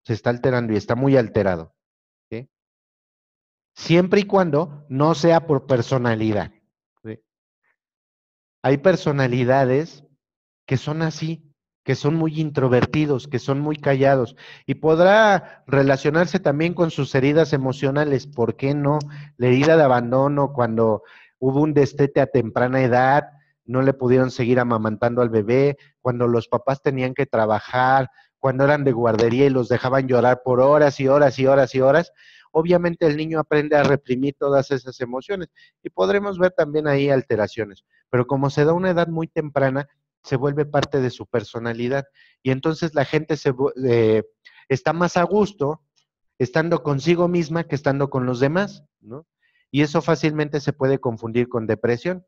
se está alterando y está muy alterado, ¿sí? siempre y cuando no sea por personalidad. ¿Sí? Hay personalidades que son así, que son muy introvertidos, que son muy callados, y podrá relacionarse también con sus heridas emocionales, ¿por qué no? La herida de abandono cuando hubo un destete a temprana edad, no le pudieron seguir amamantando al bebé, cuando los papás tenían que trabajar, cuando eran de guardería y los dejaban llorar por horas y horas y horas y horas, obviamente el niño aprende a reprimir todas esas emociones y podremos ver también ahí alteraciones, pero como se da a una edad muy temprana, se vuelve parte de su personalidad y entonces la gente está más a gusto estando consigo misma que estando con los demás, ¿no? Y eso fácilmente se puede confundir con depresión,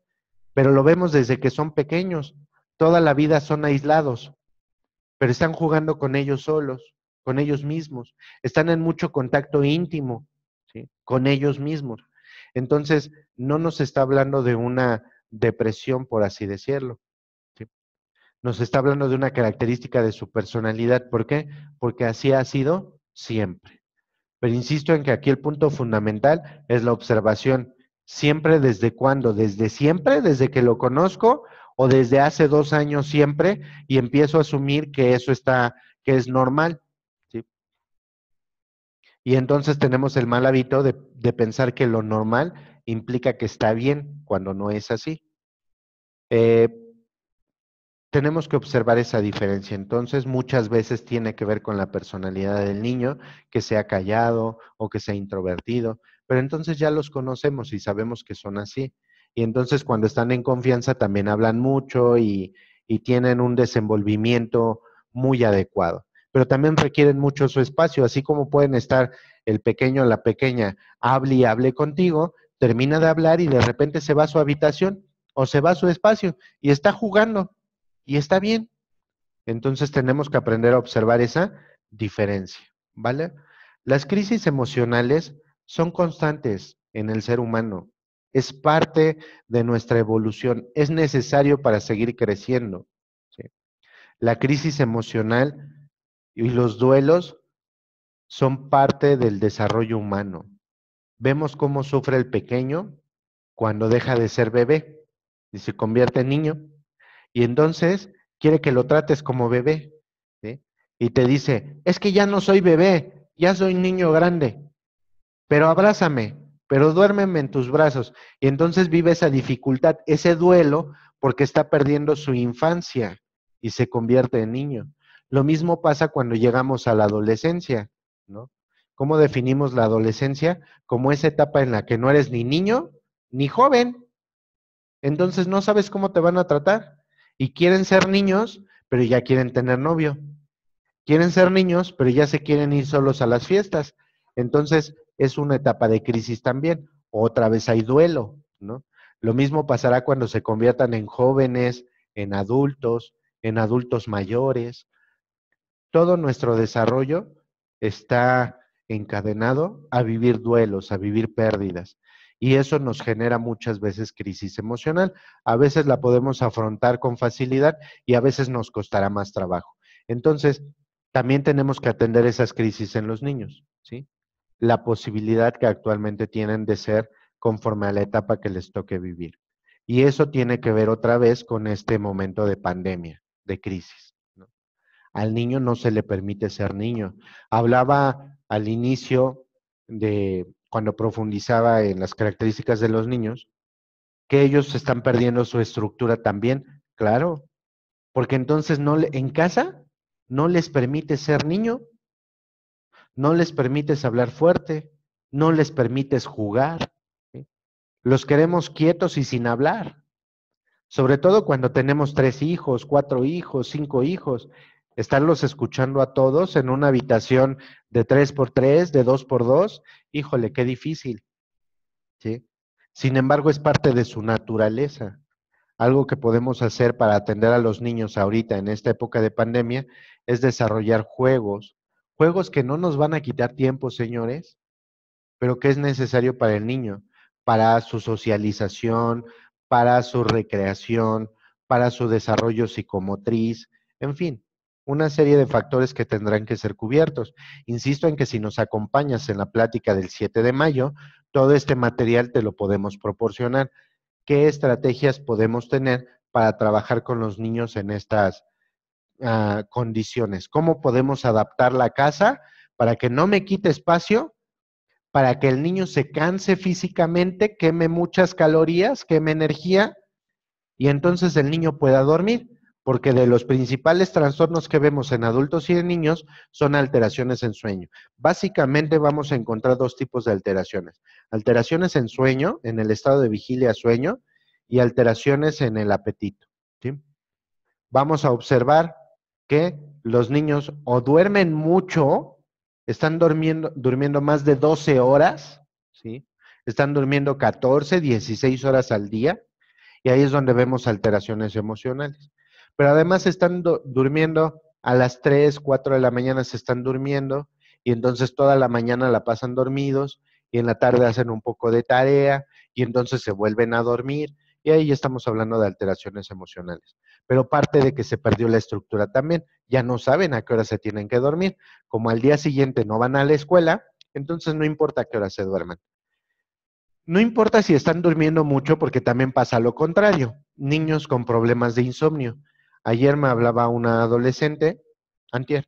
pero lo vemos desde que son pequeños, toda la vida son aislados, pero están jugando con ellos solos, con ellos mismos, están en mucho contacto íntimo, ¿sí? Con ellos mismos. Entonces, no nos está hablando de una depresión, por así decirlo, ¿sí? Nos está hablando de una característica de su personalidad. ¿Por qué? Porque así ha sido siempre. Pero insisto en que aquí el punto fundamental es la observación. ¿Siempre desde cuándo? ¿Desde siempre? ¿Desde que lo conozco? ¿O desde hace 2 años siempre? Y empiezo a asumir que eso está, que es normal. ¿Sí? Y entonces tenemos el mal hábito de pensar que lo normal implica que está bien, cuando no es así. Eh, Tenemos que observar esa diferencia. Entonces, muchas veces tiene que ver con la personalidad del niño, que sea callado o que sea introvertido, pero entonces ya los conocemos y sabemos que son así. Y entonces cuando están en confianza también hablan mucho y tienen un desenvolvimiento muy adecuado. Pero también requieren mucho su espacio, así como pueden estar el pequeño o la pequeña, hable y hable contigo, termina de hablar y de repente se va a su habitación o se va a su espacio y está jugando y está bien. Entonces tenemos que aprender a observar esa diferencia, ¿vale? Las crisis emocionales son constantes en el ser humano. Es parte de nuestra evolución. Es necesario para seguir creciendo. ¿Sí? La crisis emocional y los duelos son parte del desarrollo humano. Vemos cómo sufre el pequeño cuando deja de ser bebé y se convierte en niño. Y entonces quiere que lo trates como bebé, ¿sí? Y te dice, es que ya no soy bebé, ya soy niño grande, pero abrázame, pero duérmeme en tus brazos. Y entonces vive esa dificultad, ese duelo, porque está perdiendo su infancia y se convierte en niño. Lo mismo pasa cuando llegamos a la adolescencia, ¿no? ¿Cómo definimos la adolescencia? Como esa etapa en la que no eres ni niño ni joven, entonces no sabes cómo te van a tratar. Y quieren ser niños, pero ya quieren tener novio. Quieren ser niños, pero ya se quieren ir solos a las fiestas. Entonces es una etapa de crisis también. Otra vez hay duelo, ¿no? Lo mismo pasará cuando se conviertan en jóvenes, en adultos mayores. Todo nuestro desarrollo está encadenado a vivir duelos, a vivir pérdidas. Y eso nos genera muchas veces crisis emocional. A veces la podemos afrontar con facilidad y a veces nos costará más trabajo. Entonces, también tenemos que atender esas crisis en los niños, ¿sí? La posibilidad que actualmente tienen de ser conforme a la etapa que les toque vivir. Y eso tiene que ver otra vez con este momento de pandemia, de crisis, ¿no? Al niño no se le permite ser niño. Hablaba al inicio de cuando profundizaba en las características de los niños, que ellos están perdiendo su estructura también, claro, porque entonces en casa no les permite ser niño, no les permites hablar fuerte, no les permites jugar, ¿sí? Los queremos quietos y sin hablar. Sobre todo cuando tenemos 3 hijos, 4 hijos, 5 hijos, estarlos escuchando a todos en una habitación de 3x3, de 2x2, híjole, qué difícil, ¿sí? Sin embargo, es parte de su naturaleza. Algo que podemos hacer para atender a los niños ahorita en esta época de pandemia es desarrollar juegos, juegos que no nos van a quitar tiempo, señores, pero que es necesario para el niño, para su socialización, para su recreación, para su desarrollo psicomotriz, en fin, una serie de factores que tendrán que ser cubiertos. Insisto en que si nos acompañas en la plática del 7 de mayo, Todo este material te lo podemos proporcionar. ¿Qué estrategias podemos tener para trabajar con los niños en estas condiciones? ¿Cómo podemos adaptar la casa para que no me quite espacio, para que el niño se canse físicamente, queme muchas calorías, queme energía y entonces el niño pueda dormir? Porque de los principales trastornos que vemos en adultos y en niños son alteraciones en sueño. Básicamente vamos a encontrar dos tipos de alteraciones. Alteraciones en sueño, en el estado de vigilia sueño, y alteraciones en el apetito. ¿Sí? Vamos a observar que los niños o duermen mucho, están durmiendo más de 12 horas, ¿sí? Están durmiendo 14, 16 horas al día, y ahí es donde vemos alteraciones emocionales. Pero además están durmiendo a las 3, 4 de la mañana, se están durmiendo, y entonces toda la mañana la pasan dormidos, y en la tarde hacen un poco de tarea, y entonces se vuelven a dormir, y ahí ya estamos hablando de alteraciones emocionales. Pero parte de que se perdió la estructura también, ya no saben a qué hora se tienen que dormir, como al día siguiente no van a la escuela, entonces no importa a qué hora se duerman. No importa si están durmiendo mucho, porque también pasa lo contrario. Niños con problemas de insomnio. Ayer me hablaba una adolescente, antier,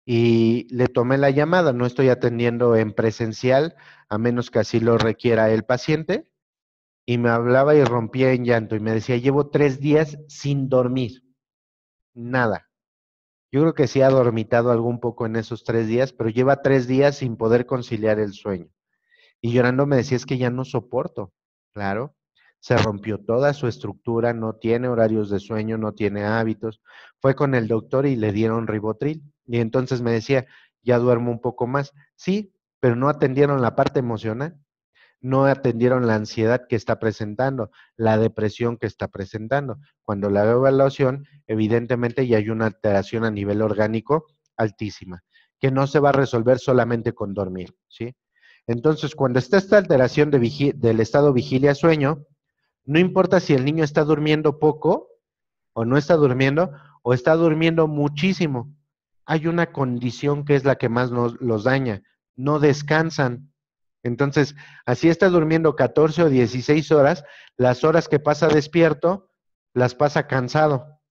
y le tomé la llamada. No estoy atendiendo en presencial, a menos que así lo requiera el paciente. Y me hablaba y rompía en llanto y me decía, llevo 3 días sin dormir, nada. Yo creo que sí ha dormitado algún poco en esos 3 días, pero lleva 3 días sin poder conciliar el sueño. Y llorando me decía, es que ya no soporto. Claro, se rompió toda su estructura, no tiene horarios de sueño, no tiene hábitos. Fue con el doctor y le dieron Ribotril. Y entonces me decía, ya duermo un poco más. Sí, pero no atendieron la parte emocional, no atendieron la ansiedad que está presentando, la depresión que está presentando. Cuando la evaluación, evidentemente ya hay una alteración a nivel orgánico altísima, que no se va a resolver solamente con dormir, ¿sí? Entonces, cuando está esta alteración del estado vigilia-sueño, no importa si el niño está durmiendo poco o no está durmiendo, o está durmiendo muchísimo. Hay una condición que es la que más los daña. No descansan. Entonces, así está durmiendo 14 o 16 horas, las horas que pasa despierto, las pasa cansado,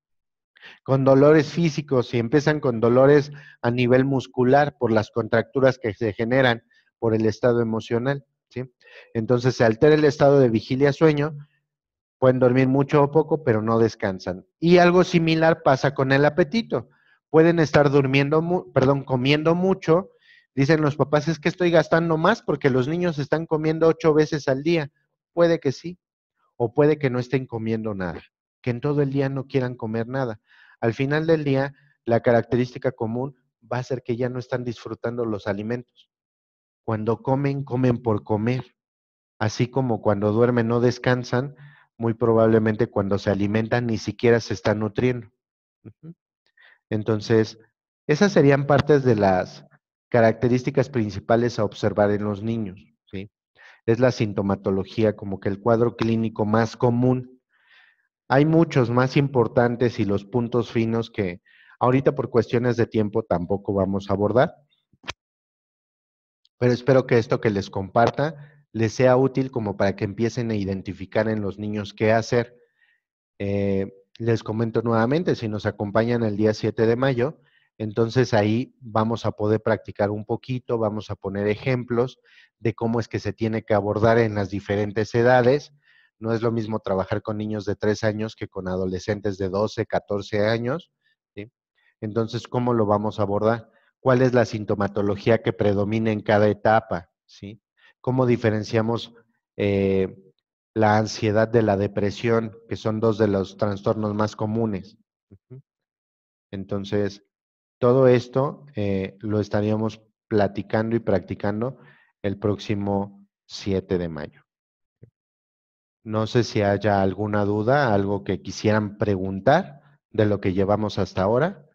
con dolores físicos y empiezan con dolores a nivel muscular por las contracturas que se generan por el estado emocional, ¿sí? Entonces se altera el estado de vigilia-sueño, pueden dormir mucho o poco, pero no descansan. Y algo similar pasa con el apetito. Pueden estar comiendo mucho. Dicen los papás, es que estoy gastando más porque los niños están comiendo 8 veces al día. Puede que sí, o puede que no estén comiendo nada, que en todo el día no quieran comer nada. Al final del día, la característica común va a ser que ya no están disfrutando los alimentos. Cuando comen, comen por comer. Así como cuando duermen no descansan, muy probablemente cuando se alimentan ni siquiera se están nutriendo. Ujú. Entonces, esas serían partes de las características principales a observar en los niños, ¿sí? Es la sintomatología, como que el cuadro clínico más común. Hay muchos más importantes y los puntos finos que ahorita por cuestiones de tiempo tampoco vamos a abordar, pero espero que esto que les comparta les sea útil como para que empiecen a identificar en los niños qué hacer. Les comento nuevamente, si nos acompañan el día 7 de mayo, entonces ahí vamos a poder practicar un poquito, vamos a poner ejemplos de cómo es que se tiene que abordar en las diferentes edades. No es lo mismo trabajar con niños de 3 años que con adolescentes de 12, 14 años, ¿sí? Entonces, ¿cómo lo vamos a abordar? ¿Cuál es la sintomatología que predomina en cada etapa? ¿Sí? ¿Cómo diferenciamos eh, la ansiedad de la depresión, que son dos de los trastornos más comunes? Ujú. Entonces, todo esto lo estaríamos platicando y practicando el próximo 7 de mayo. No sé si haya alguna duda, algo que quisieran preguntar de lo que llevamos hasta ahora.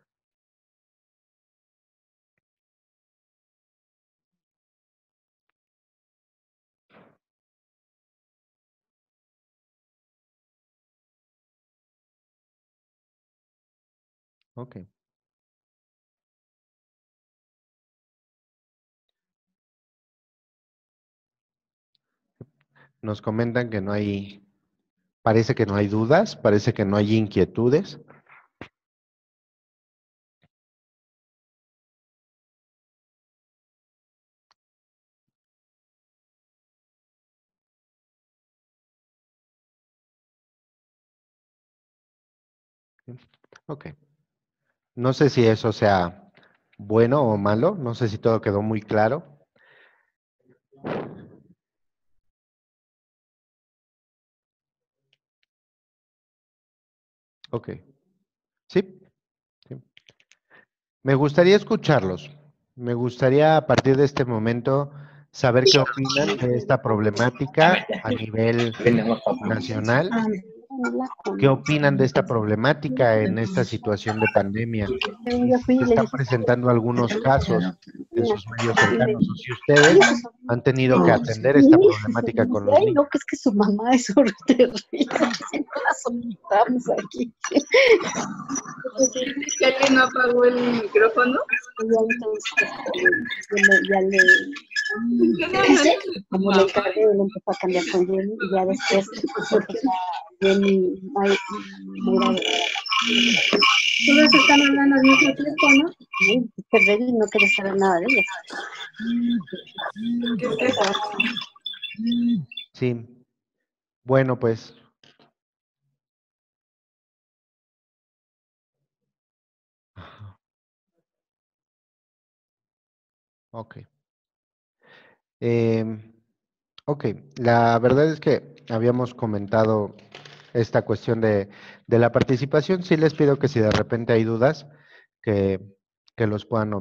Ok. Nos comentan que no hay, parece que no hay dudas, parece que no hay inquietudes. Ok. No sé si eso sea bueno o malo, no sé si todo quedó muy claro. Ok. Sí, sí. Me gustaría escucharlos. Me gustaría a partir de este momento saber qué opinan de esta problemática a nivel nacional. ¿Qué opinan de esta problemática en esta situación de pandemia? Y si se están presentando algunos casos en sus medios cercanos o si ustedes han tenido que atender esta problemática con los Ay, niños. no, que es que su mamá es horrible. Siempre la soportamos aquí. ¿Sientes que alguien no apagó el micrófono? Ya entonces, como le encargué, él empezó a cambiar con Jenny y ya después Jenny, Todos están hablando al mismo tiempo, ¿no? que Remy no quiere saber nada de ella. ¿Qué es eso? Sí. Bueno, pues. Ok. Ok, la verdad es que habíamos comentado esta cuestión de la participación. Sí les pido que si de repente hay dudas, que, que los puedan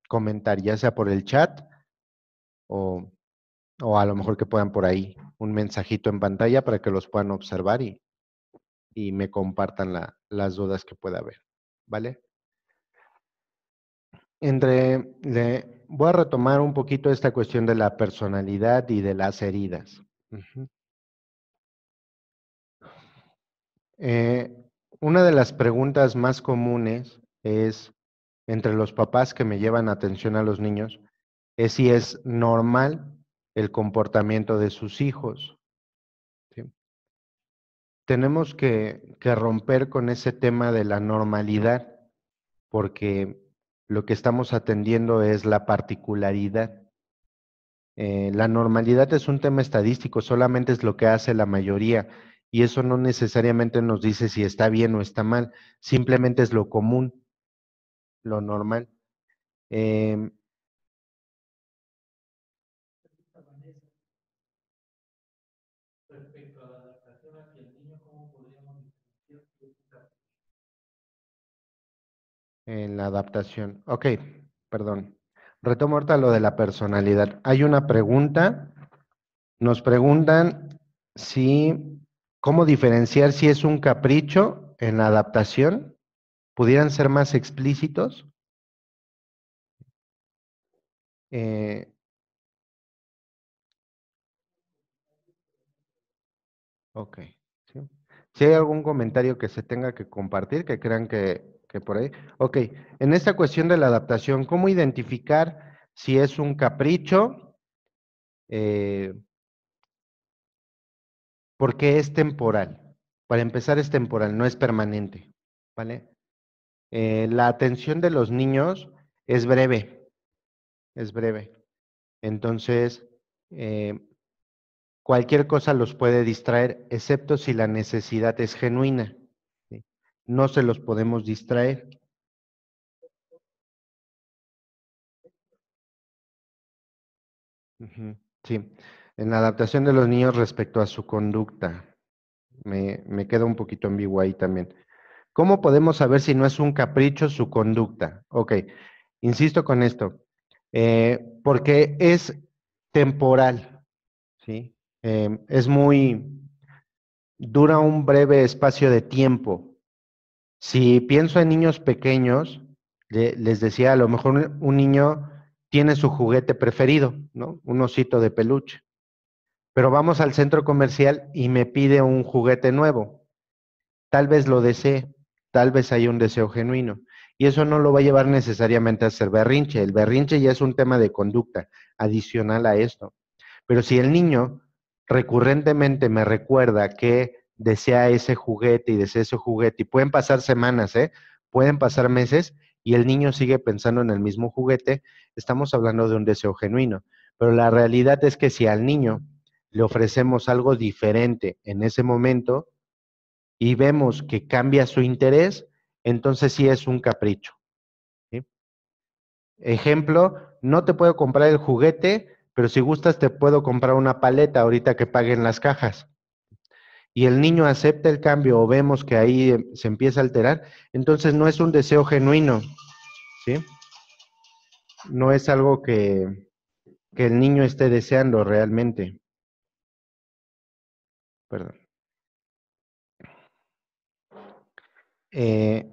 comentar, ya sea por el chat o, o a lo mejor que puedan por ahí un mensajito en pantalla para que los puedan observar y me compartan las dudas que pueda haber, ¿vale? Voy a retomar un poquito esta cuestión de la personalidad y de las heridas. Ujú. Eh, una de las preguntas más comunes es, entre los papás que me llevan atención a los niños, es si es normal el comportamiento de sus hijos. ¿Sí? Tenemos que romper con ese tema de la normalidad, porque lo que estamos atendiendo es la particularidad. La normalidad es un tema estadístico, solamente es lo que hace la mayoría y eso no necesariamente nos dice si está bien o está mal, simplemente es lo común, lo normal. Em, en la adaptación. Ok, perdón. Retomo ahorita lo de la personalidad. Hay una pregunta, nos preguntan si, ¿cómo diferenciar si es un capricho en la adaptación? ¿Pudieran ser más explícitos? Eh, ok. ¿Sí? Si hay algún comentario que se tenga que compartir, que crean que por ahí. Ok, en esta cuestión de la adaptación, ¿cómo identificar si es un capricho? Eh, Porque es temporal. Para empezar, es temporal, no es permanente. ¿Vale? La atención de los niños es breve, es breve. Entonces, eh, cualquier cosa los puede distraer, excepto si la necesidad es genuina. ¿Sí? No se los podemos distraer. Ujú, sí, en la adaptación de los niños respecto a su conducta, me queda un poquito ambiguo ahí también. ¿Cómo podemos saber si no es un capricho su conducta? Ok, insisto con esto, porque es temporal, ¿sí? Es dura un breve espacio de tiempo. Si pienso en niños pequeños, les decía, a lo mejor un niño tiene su juguete preferido, ¿no? Un osito de peluche. Pero vamos al centro comercial y me pide un juguete nuevo. Tal vez lo desee, tal vez haya un deseo genuino. Y eso no lo va a llevar necesariamente a hacer berrinche. El berrinche ya es un tema de conducta adicional a esto. Pero si el niño recurrentemente me recuerda que desea ese juguete y desea ese juguete, y pueden pasar semanas, pueden pasar meses, y el niño sigue pensando en el mismo juguete, estamos hablando de un deseo genuino. Pero la realidad es que si al niño le ofrecemos algo diferente en ese momento y vemos que cambia su interés, entonces sí es un capricho, ¿sí? Ejemplo, no te puedo comprar el juguete, pero si gustas te puedo comprar una paleta ahorita que paguen las cajas. Y el niño acepta el cambio o vemos que ahí se empieza a alterar, entonces no es un deseo genuino, ¿sí? No es algo que el niño esté deseando realmente. Perdón.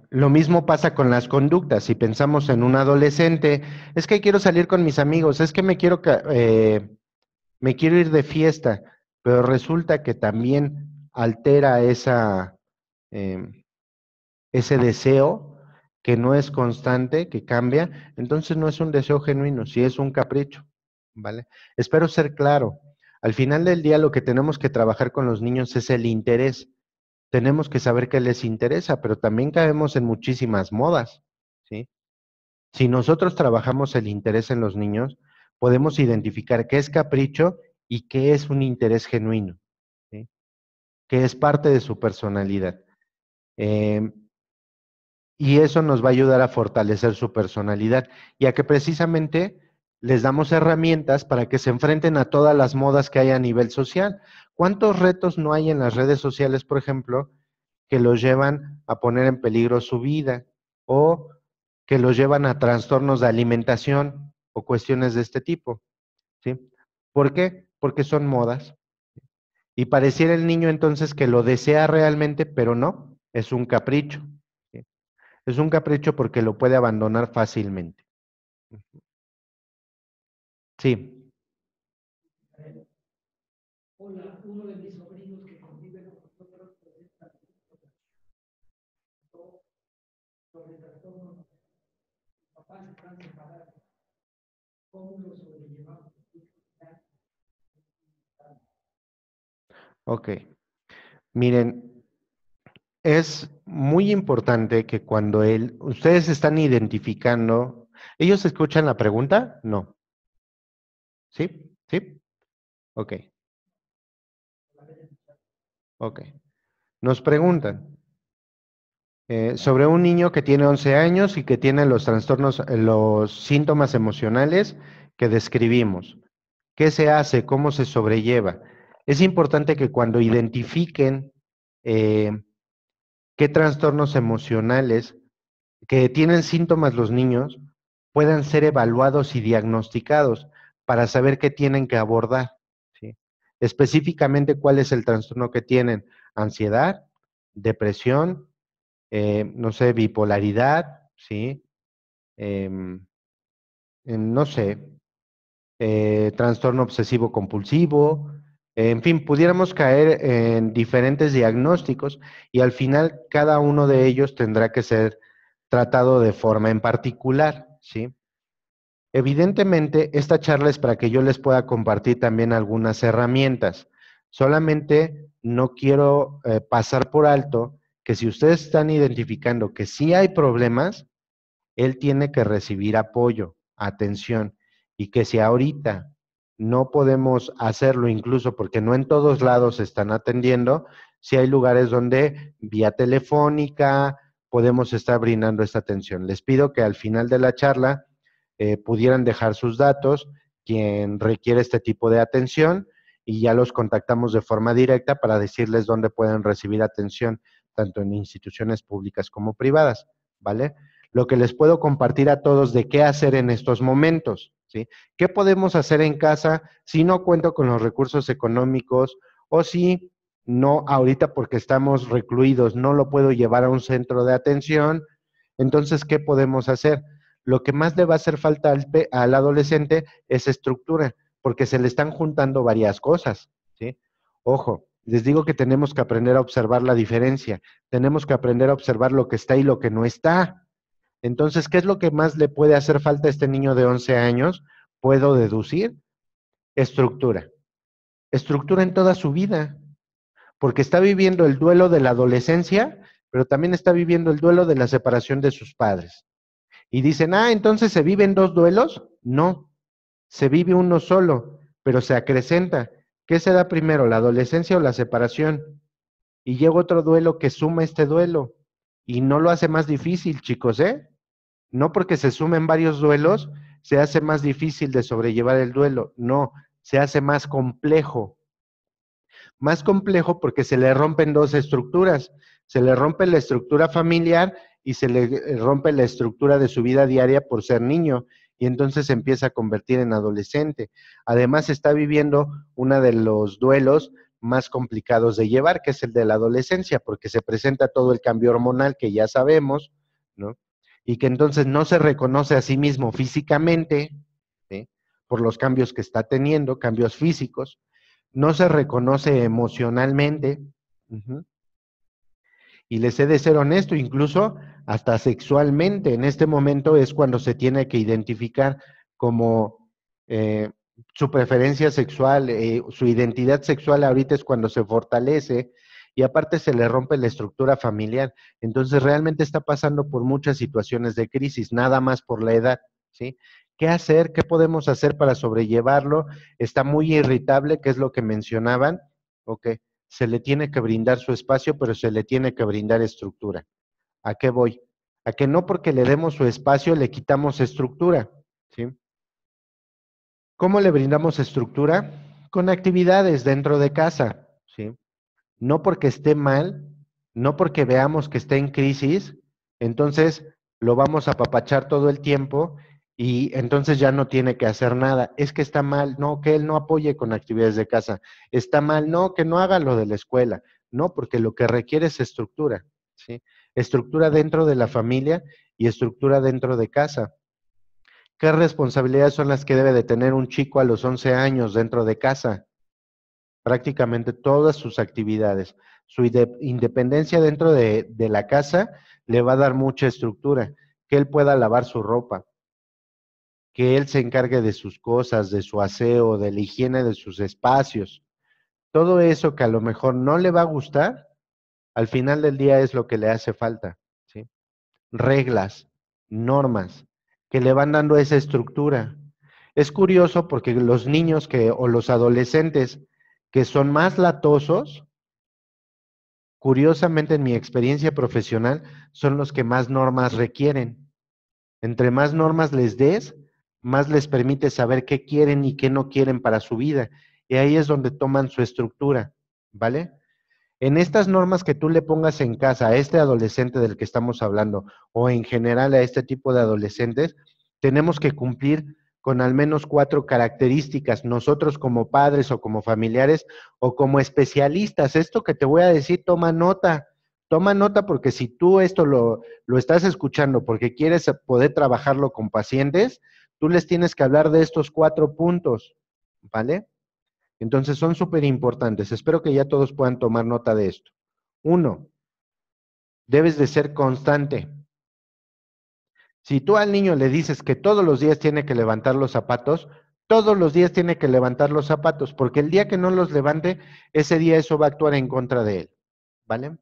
Lo mismo pasa con las conductas. Si pensamos en un adolescente, es que quiero salir con mis amigos, es que me quiero ir de fiesta, pero resulta que también altera ese deseo que no es constante, que cambia, entonces no es un deseo genuino, sí es un capricho, ¿vale? Espero ser claro. Al final del día lo que tenemos que trabajar con los niños es el interés. Tenemos que saber qué les interesa, pero también caemos en muchísimas modas, ¿sí? Si nosotros trabajamos el interés en los niños, podemos identificar qué es capricho y qué es un interés genuino, ¿sí? Que es parte de su personalidad. Eh, y eso nos va a ayudar a fortalecer su personalidad y a que precisamente les damos herramientas para que se enfrenten a todas las modas que hay a nivel social. ¿Cuántos retos no hay en las redes sociales, por ejemplo, que los llevan a poner en peligro su vida o que los llevan a trastornos de alimentación o cuestiones de este tipo? ¿Sí? ¿Por qué? Porque son modas. Y pareciera el niño entonces que lo desea realmente, pero no, es un capricho, ¿sí? Es un capricho porque lo puede abandonar fácilmente. Sí. Hola, uno de mis sobrinos que convive con nosotros presenta sobre trastornos. Mis papás están separados. ¿Cómo lo sobrellevamos? Ok. Miren, es muy importante que cuando ustedes están identificando, ¿ellos escuchan la pregunta? No. ¿Sí? ¿Sí? Ok. Ok. Nos preguntan sobre un niño que tiene 11 años y que tiene los trastornos, los síntomas emocionales que describimos. ¿Qué se hace? ¿Cómo se sobrelleva? Es importante que cuando identifiquen eh, qué trastornos emocionales que tienen síntomas los niños puedan ser evaluados y diagnosticados para saber qué tienen que abordar, ¿sí? Específicamente cuál es el trastorno que tienen: ansiedad, depresión, no sé, bipolaridad, ¿sí? Em, no sé, trastorno obsesivo compulsivo, en fin, pudiéramos caer en diferentes diagnósticos y al final cada uno de ellos tendrá que ser tratado de forma en particular, ¿sí? Evidentemente, esta charla es para que yo les pueda compartir también algunas herramientas. Solamente no quiero pasar por alto que si ustedes están identificando que sí hay problemas, él tiene que recibir apoyo, atención, y que si ahorita no podemos hacerlo, incluso porque no en todos lados se están atendiendo, si hay lugares donde vía telefónica podemos estar brindando esta atención. Les pido que al final de la charla pudieran dejar sus datos, quien requiere este tipo de atención, y ya los contactamos de forma directa para decirles dónde pueden recibir atención, tanto en instituciones públicas como privadas, ¿vale? Lo que les puedo compartir a todos de qué hacer en estos momentos, ¿sí? ¿Qué podemos hacer en casa si no cuento con los recursos económicos o si no ahorita porque estamos recluidos no lo puedo llevar a un centro de atención? Entonces, ¿qué podemos hacer? Lo que más le va a hacer falta al adolescente es estructura, porque se le están juntando varias cosas, ¿sí? Ojo, les digo que tenemos que aprender a observar la diferencia, tenemos que aprender a observar lo que está y lo que no está. Entonces, ¿qué es lo que más le puede hacer falta a este niño de 11 años? Puedo deducir estructura. estructura en toda su vida, porque está viviendo el duelo de la adolescencia, pero también está viviendo el duelo de la separación de sus padres. Y dicen, entonces ¿se viven dos duelos? No, se vive uno solo, pero se acrecenta. ¿Qué se da primero, la adolescencia o la separación? Y llega otro duelo que suma este duelo. Y no lo hace más difícil, chicos, ¿eh? No porque se sumen varios duelos, se hace más difícil de sobrellevar el duelo. No, se hace más complejo. Más complejo porque se le rompen dos estructuras. Se le rompe la estructura familiar y se le rompe la estructura de su vida diaria por ser niño. Y entonces se empieza a convertir en adolescente. Además está viviendo uno de los duelos más complicados de llevar, que es el de la adolescencia, porque se presenta todo el cambio hormonal que ya sabemos, ¿no? Y que entonces no se reconoce a sí mismo físicamente, ¿sí? Por los cambios que está teniendo, cambios físicos, no se reconoce emocionalmente, y les he de ser honesto, incluso hasta sexualmente, en este momento es cuando se tiene que identificar como su preferencia sexual, su identidad sexual ahorita es cuando se fortalece y aparte se le rompe la estructura familiar. Entonces realmente está pasando por muchas situaciones de crisis, nada más por la edad, ¿sí? ¿Qué hacer? ¿Qué podemos hacer para sobrellevarlo? Está muy irritable, que es lo que mencionaban, ¿ok? Se le tiene que brindar su espacio, pero se le tiene que brindar estructura. ¿A qué voy? A que no porque le demos su espacio le quitamos estructura, ¿sí? ¿Cómo le brindamos estructura? Con actividades dentro de casa, ¿sí? No porque esté mal, no porque veamos que esté en crisis, entonces lo vamos a apapachar todo el tiempo y entonces ya no tiene que hacer nada. Es que está mal, no, que él no apoye con actividades de casa. Está mal, no, que no haga lo de la escuela. No, porque lo que requiere es estructura, ¿sí? Estructura dentro de la familia y estructura dentro de casa. ¿Qué responsabilidades son las que debe de tener un chico a los 11 años dentro de casa? Prácticamente todas sus actividades. Su independencia dentro de la casa le va a dar mucha estructura, que él pueda lavar su ropa, que él se encargue de sus cosas, de su aseo, de la higiene de sus espacios. Todo eso que a lo mejor no le va a gustar, al final del día es lo que le hace falta, ¿sí? Reglas, normas, que le van dando esa estructura. Es curioso porque los niños o los adolescentes que son más latosos, curiosamente en mi experiencia profesional, son los que más normas requieren. Entre más normas les des, más les permite saber qué quieren y qué no quieren para su vida. Y ahí es donde toman su estructura, ¿vale? En estas normas que tú le pongas en casa a este adolescente del que estamos hablando, o en general a este tipo de adolescentes, tenemos que cumplir con al menos 4 características, nosotros como padres o como familiares o como especialistas. Esto que te voy a decir, toma nota porque si tú esto lo estás escuchando porque quieres poder trabajarlo con pacientes, tú les tienes que hablar de estos 4 puntos, ¿vale? Entonces son súper importantes. Espero que ya todos puedan tomar nota de esto. 1, debes de ser constante. Si tú al niño le dices que todos los días tiene que levantar los zapatos, todos los días tiene que levantar los zapatos, porque el día que no los levante, ese día eso va a actuar en contra de él, ¿vale?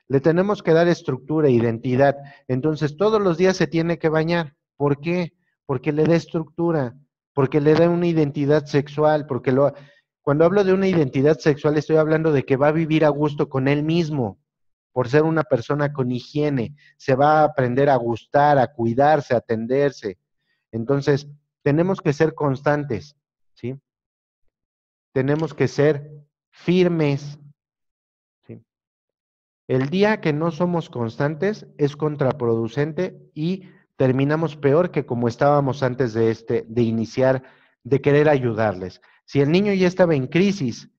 Le tenemos que dar estructura, identidad. Entonces todos los días se tiene que bañar. ¿Por qué? Porque le da estructura, porque le da una identidad sexual, cuando hablo de una identidad sexual estoy hablando de que va a vivir a gusto con él mismo, por ser una persona con higiene, se va a aprender a gustar, a cuidarse, a atenderse. Entonces, tenemos que ser constantes, ¿sí? Tenemos que ser firmes, ¿sí? El día que no somos constantes es contraproducente y terminamos peor que como estábamos antes de iniciar, de querer ayudarles. Si el niño ya estaba en crisis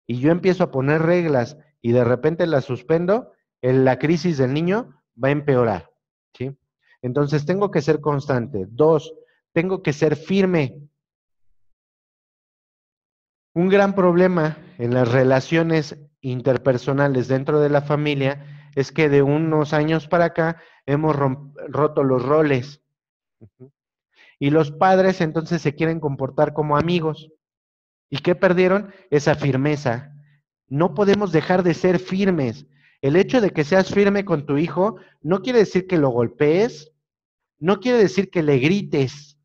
y yo empiezo a poner reglas y de repente las suspendo, la crisis del niño va a empeorar, ¿sí? Entonces tengo que ser constante. 2, tengo que ser firme. Un gran problema en las relaciones interpersonales dentro de la familia es que de unos años para acá hemos roto los roles. Y los padres entonces se quieren comportar como amigos ¿Y qué perdieron? Esa firmeza. No podemos dejar de ser firmes. El hecho de que seas firme con tu hijo no quiere decir que lo golpees, no quiere decir que le grites,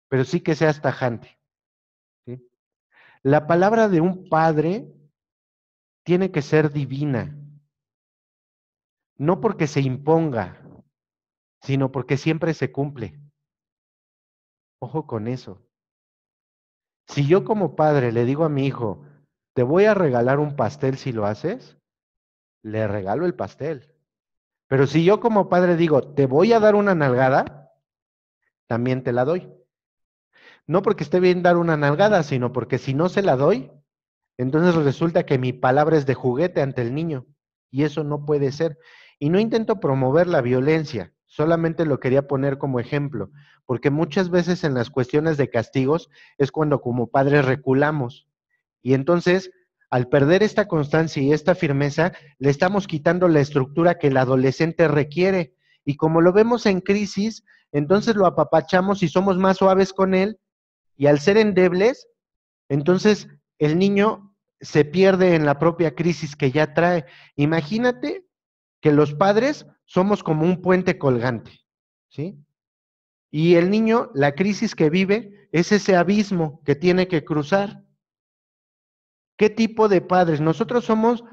pero sí que seas tajante. ¿Sí? La palabra de un padre tiene que ser divina, no porque se imponga, sino porque siempre se cumple. Ojo con eso. Si yo como padre le digo a mi hijo, te voy a regalar un pastel si lo haces, le regalo el pastel. Pero si yo como padre digo, te voy a dar una nalgada, también te la doy. No porque esté bien dar una nalgada, sino porque si no se la doy, entonces resulta que mi palabra es de juguete ante el niño. Y eso no puede ser. Y no intento promover la violencia, solamente lo quería poner como ejemplo, porque muchas veces en las cuestiones de castigos es cuando como padres reculamos. Y entonces, al perder esta constancia y esta firmeza, le estamos quitando la estructura que el adolescente requiere. Y como lo vemos en crisis, entonces lo apapachamos y somos más suaves con él. Y al ser endebles, entonces el niño se pierde en la propia crisis que ya trae. Imagínate que los padres somos como un puente colgante, ¿sí? Y el niño, la crisis que vive es ese abismo que tiene que cruzar. ¿Qué tipo de padres? Nosotros somos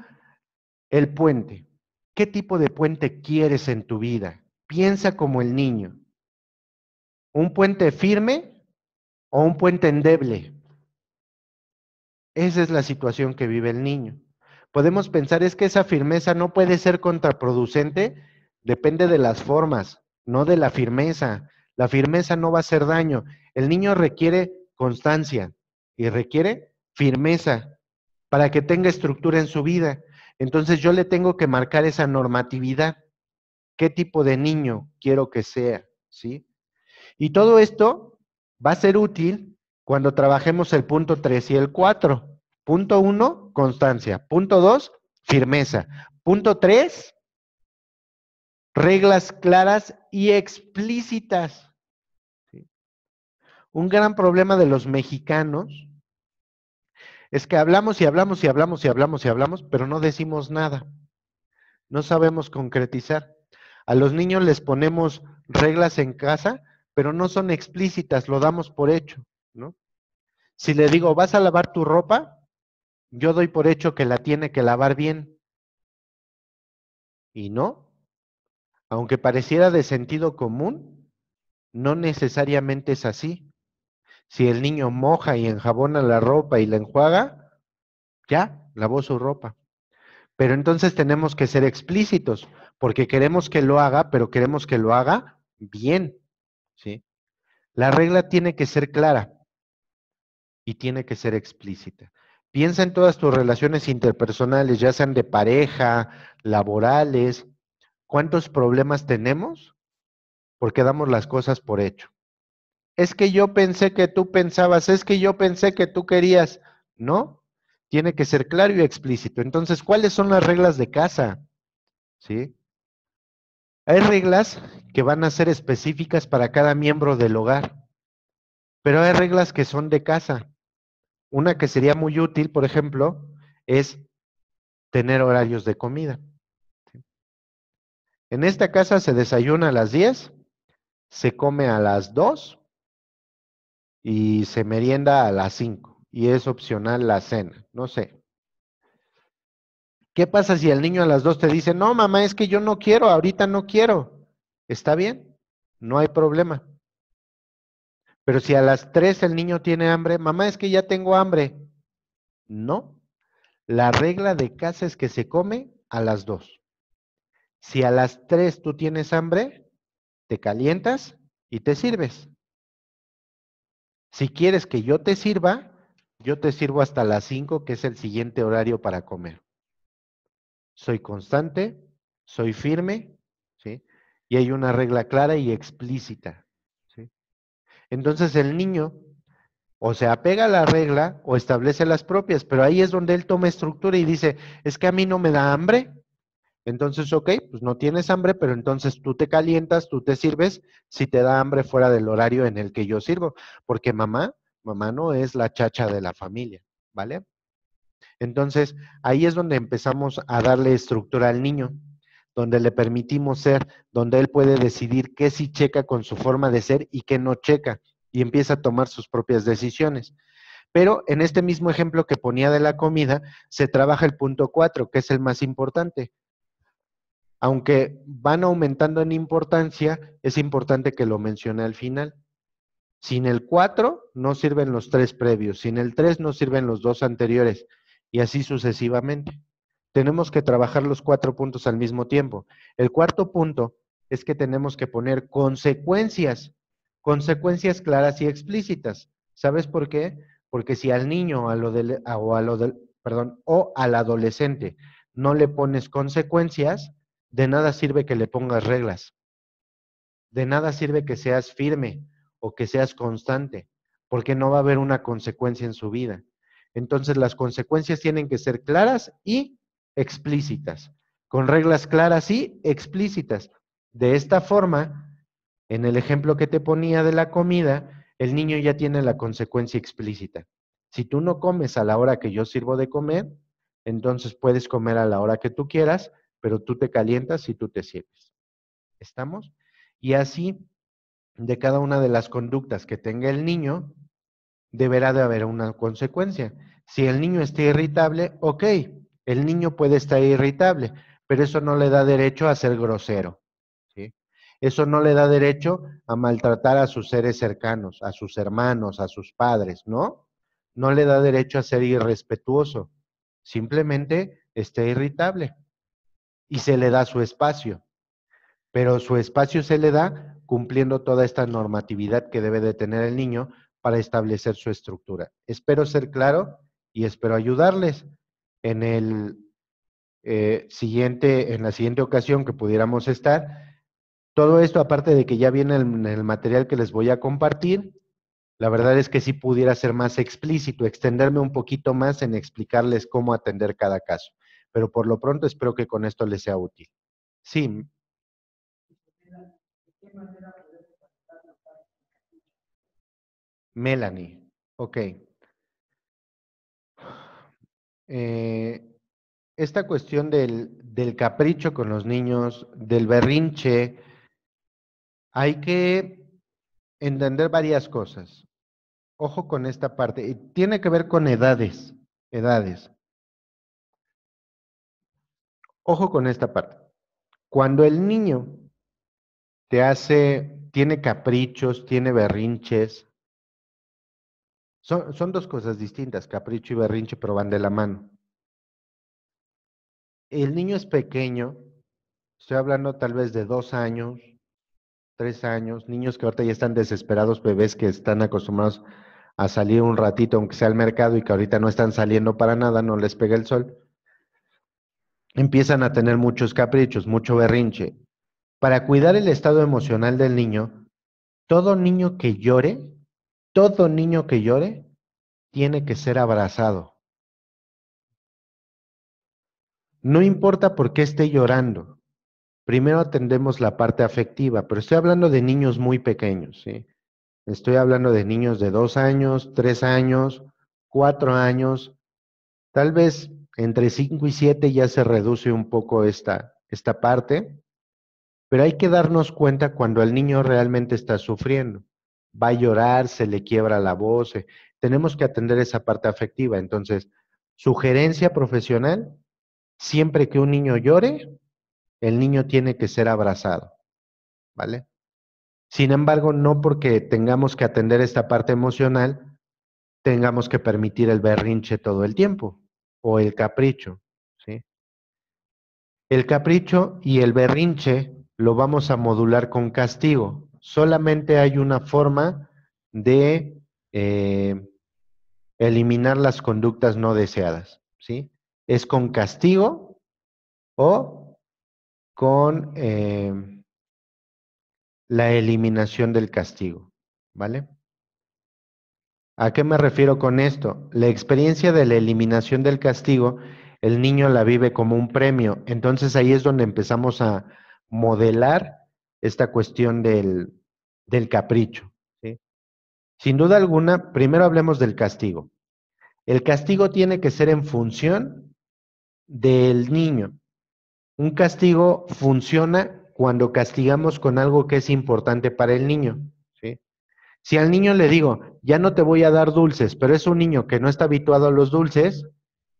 el puente. ¿Qué tipo de puente quieres en tu vida? Piensa como el niño. ¿Un puente firme o un puente endeble? Esa es la situación que vive el niño. Podemos pensar es que esa firmeza no puede ser contraproducente, depende de las formas, no de la firmeza. La firmeza no va a hacer daño. El niño requiere constancia y requiere firmeza para que tenga estructura en su vida. Entonces yo le tengo que marcar esa normatividad. ¿Qué tipo de niño quiero que sea? ¿Sí? Y todo esto va a ser útil cuando trabajemos el punto 3 y el 4. Punto 1, constancia. Punto 2, firmeza. Punto 3, reglas claras y explícitas. ¿Sí? Un gran problema de los mexicanos es que hablamos y hablamos y hablamos y hablamos y hablamos, pero no decimos nada. No sabemos concretizar. A los niños les ponemos reglas en casa, pero no son explícitas, lo damos por hecho, ¿no? Si le digo, vas a lavar tu ropa, yo doy por hecho que la tiene que lavar bien. Y no, aunque pareciera de sentido común, no necesariamente es así. Si el niño moja y enjabona la ropa y la enjuaga, ya lavó su ropa. Pero entonces tenemos que ser explícitos, porque queremos que lo haga, pero queremos que lo haga bien, ¿sí? La regla tiene que ser clara y tiene que ser explícita. Piensa en todas tus relaciones interpersonales, ya sean de pareja, laborales. ¿Cuántos problemas tenemos? Porque damos las cosas por hecho. Es que yo pensé que tú pensabas, es que yo pensé que tú querías. No, tiene que ser claro y explícito. Entonces, ¿cuáles son las reglas de casa? ¿Sí? Hay reglas que van a ser específicas para cada miembro del hogar, pero hay reglas que son de casa. Una que sería muy útil, por ejemplo, es tener horarios de comida. En esta casa se desayuna a las 10, se come a las 2 y se merienda a las 5. Y es opcional la cena, no sé. ¿Qué pasa si el niño a las 2 te dice, no, mamá, es que yo no quiero, ahorita no quiero? Está bien, no hay problema. Pero si a las 3 el niño tiene hambre, mamá, es que ya tengo hambre. No, la regla de casa es que se come a las 2. Si a las 3 tú tienes hambre, te calientas y te sirves. Si quieres que yo te sirvo hasta las 5, que es el siguiente horario para comer. Soy constante, soy firme, ¿sí? Y hay una regla clara y explícita, ¿sí? Entonces el niño o se apega a la regla o establece las propias, pero ahí es donde él toma estructura y dice, es que a mí no me da hambre. Entonces, ok, pues no tienes hambre, pero entonces tú te calientas, tú te sirves si te da hambre fuera del horario en el que yo sirvo. Porque mamá mamá no es la chacha de la familia, ¿vale? Entonces, ahí es donde empezamos a darle estructura al niño, donde le permitimos ser, donde él puede decidir qué sí checa con su forma de ser y qué no checa, y empieza a tomar sus propias decisiones. Pero en este mismo ejemplo que ponía de la comida, se trabaja el punto 4, que es el más importante. Aunque van aumentando en importancia, es importante que lo mencione al final. Sin el 4 no sirven los 3 previos, sin el 3 no sirven los 2 anteriores, y así sucesivamente. Tenemos que trabajar los 4 puntos al mismo tiempo. El cuarto punto es que tenemos que poner consecuencias claras y explícitas. ¿Sabes por qué? Porque si al niño o al adolescente no le pones consecuencias, de nada sirve que le pongas reglas. De nada sirve que seas firme o que seas constante, porque no va a haber una consecuencia en su vida. Entonces las consecuencias tienen que ser claras y explícitas, con reglas claras y explícitas. De esta forma, en el ejemplo que te ponía de la comida, el niño ya tiene la consecuencia explícita. Si tú no comes a la hora que yo sirvo de comer, entonces puedes comer a la hora que tú quieras, pero tú te calientas y tú te sirves. ¿Estamos? Y así, de cada una de las conductas que tenga el niño, deberá de haber una consecuencia. Si el niño está irritable, ok, el niño puede estar irritable, pero eso no le da derecho a ser grosero, ¿sí? Eso no le da derecho a maltratar a sus seres cercanos, a sus hermanos, a sus padres, ¿no? No le da derecho a ser irrespetuoso, simplemente está irritable y se le da su espacio, pero su espacio se le da cumpliendo toda esta normatividad que debe de tener el niño para establecer su estructura. Espero ser claro y espero ayudarles. En en la siguiente ocasión que pudiéramos estar, todo esto, aparte de que ya viene en el material que les voy a compartir, la verdad es que sí pudiera ser más explícito, extenderme un poquito más en explicarles cómo atender cada caso. Pero por lo pronto espero que con esto les sea útil. Sí, Melanie. Ok. Esta cuestión del capricho con los niños, del berrinche, hay que entender varias cosas. Ojo con esta parte. Tiene que ver con edades. Edades. Ojo con esta parte. Cuando el niño tiene caprichos, tiene berrinches, son dos cosas distintas, capricho y berrinche, pero van de la mano. El niño es pequeño, estoy hablando tal vez de 2 años, 3 años, niños que ahorita ya están desesperados, bebés que están acostumbrados a salir un ratito, aunque sea al mercado, y que ahorita no están saliendo para nada, no les pega el sol, empiezan a tener muchos caprichos, mucho berrinche. Para cuidar el estado emocional del niño, todo niño que llore, todo niño que llore, tiene que ser abrazado. No importa por qué esté llorando. Primero atendemos la parte afectiva, pero estoy hablando de niños muy pequeños, ¿sí? Estoy hablando de niños de 2 años, 3 años, 4 años, tal vez entre 5 y 7 ya se reduce un poco esta parte, pero hay que darnos cuenta cuando el niño realmente está sufriendo. Va a llorar, se le quiebra la voz, tenemos que atender esa parte afectiva. Entonces, sugerencia profesional, siempre que un niño llore, el niño tiene que ser abrazado, ¿vale? Sin embargo, no porque tengamos que atender esta parte emocional, tengamos que permitir el berrinche todo el tiempo o el capricho, ¿sí? El capricho y el berrinche lo vamos a modular con castigo. Solamente hay una forma de eliminar las conductas no deseadas, ¿sí? Es con castigo o con la eliminación del castigo, ¿vale? ¿A qué me refiero con esto? La experiencia de la eliminación del castigo, el niño la vive como un premio. Entonces ahí es donde empezamos a modelar esta cuestión del capricho, ¿sí? Sin duda alguna, primero hablemos del castigo. El castigo tiene que ser en función del niño. Un castigo funciona cuando castigamos con algo que es importante para el niño, ¿sí? Si al niño le digo, ya no te voy a dar dulces, pero es un niño que no está habituado a los dulces,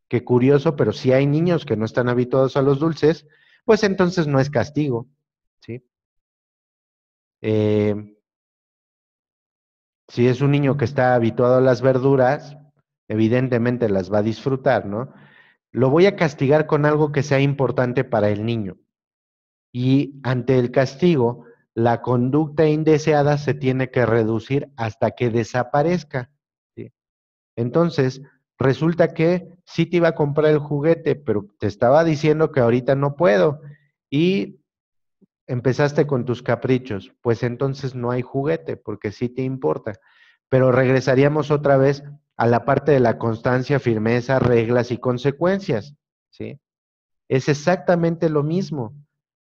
qué curioso, pero si hay niños que no están habituados a los dulces, pues entonces no es castigo, ¿sí? Eh, si es un niño que está habituado a las verduras, evidentemente las va a disfrutar, ¿no? Lo voy a castigar con algo que sea importante para el niño. Y ante el castigo, la conducta indeseada se tiene que reducir hasta que desaparezca, ¿sí? Entonces, resulta que sí te iba a comprar el juguete, pero te estaba diciendo que ahorita no puedo. Y empezaste con tus caprichos, pues entonces no hay juguete, porque sí te importa. Pero regresaríamos otra vez a la parte de la constancia, firmeza, reglas y consecuencias, ¿sí? Es exactamente lo mismo.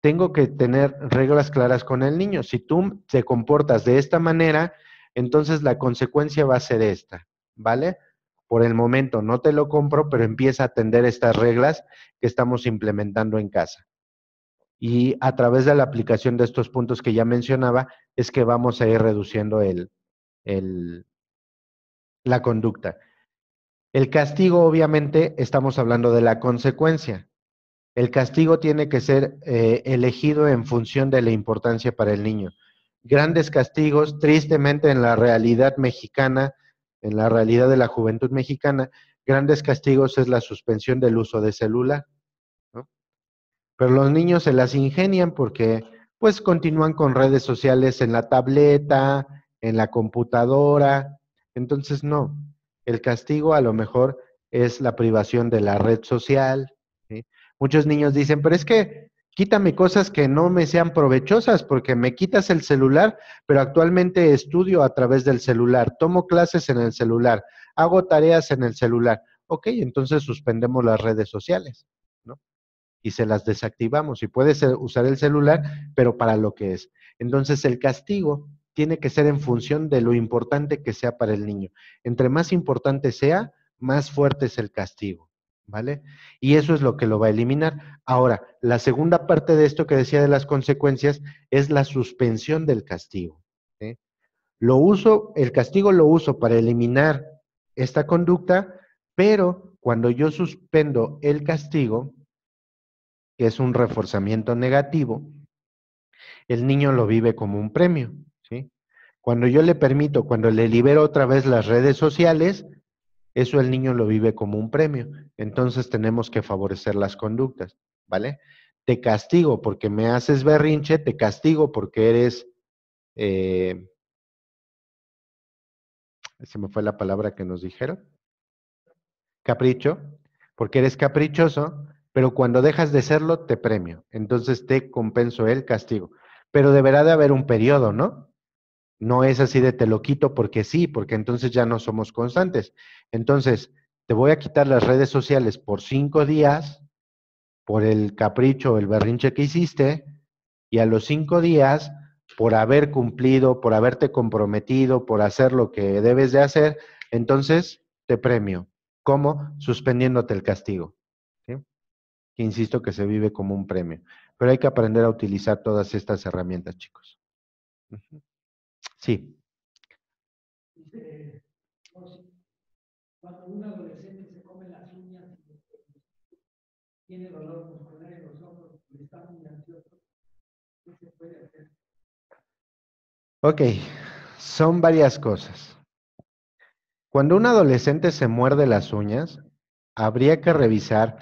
Tengo que tener reglas claras con el niño. Si tú te comportas de esta manera, entonces la consecuencia va a ser esta, ¿vale? Por el momento no te lo compro, pero empieza a atender estas reglas que estamos implementando en casa. Y a través de la aplicación de estos puntos que ya mencionaba, es que vamos a ir reduciendo la conducta. El castigo, obviamente, estamos hablando de la consecuencia. El castigo tiene que ser elegido en función de la importancia para el niño. Grandes castigos, tristemente en la realidad mexicana, en la realidad de la juventud mexicana, grandes castigos es la suspensión del uso de celular, ¿no? Pero los niños se las ingenian porque pues continúan con redes sociales en la tableta, en la computadora. Entonces no, el castigo a lo mejor es la privación de la red social, ¿sí? Muchos niños dicen, pero es que quítame cosas que no me sean provechosas porque me quitas el celular, pero actualmente estudio a través del celular, tomo clases en el celular, hago tareas en el celular. Ok, entonces suspendemos las redes sociales, ¿no? Y se las desactivamos. Y puedes usar el celular, pero para lo que es. Entonces el castigo tiene que ser en función de lo importante que sea para el niño. Entre más importante sea, más fuerte es el castigo, ¿vale? Y eso es lo que lo va a eliminar. Ahora, la segunda parte de esto que decía de las consecuencias es la suspensión del castigo, ¿sí? El castigo lo uso para eliminar esta conducta, pero cuando yo suspendo el castigo, que es un reforzamiento negativo, el niño lo vive como un premio, ¿sí? Cuando yo le permito, cuando le libero otra vez las redes sociales, eso el niño lo vive como un premio. Entonces tenemos que favorecer las conductas, ¿vale? Te castigo porque me haces berrinche, te castigo porque eres, se me fue la palabra que nos dijeron, capricho, porque eres caprichoso, pero cuando dejas de serlo, te premio. Entonces te compenso el castigo. Pero deberá de haber un periodo, ¿no? No es así de te lo quito porque sí, porque entonces ya no somos constantes. Entonces, te voy a quitar las redes sociales por 5 días, por el capricho o el berrinche que hiciste, y a los 5 días, por haber cumplido, por haberte comprometido, por hacer lo que debes de hacer, entonces te premio. ¿Cómo? Suspendiéndote el castigo, ¿sí? Que insisto que se vive como un premio. Pero hay que aprender a utilizar todas estas herramientas, chicos. Sí. Dice, cuando un adolescente se come las uñas y tiene dolor muscular en los ojos, y está muy ansioso, ¿qué se puede hacer? Ok, son varias cosas. Cuando un adolescente se muerde las uñas, habría que revisar,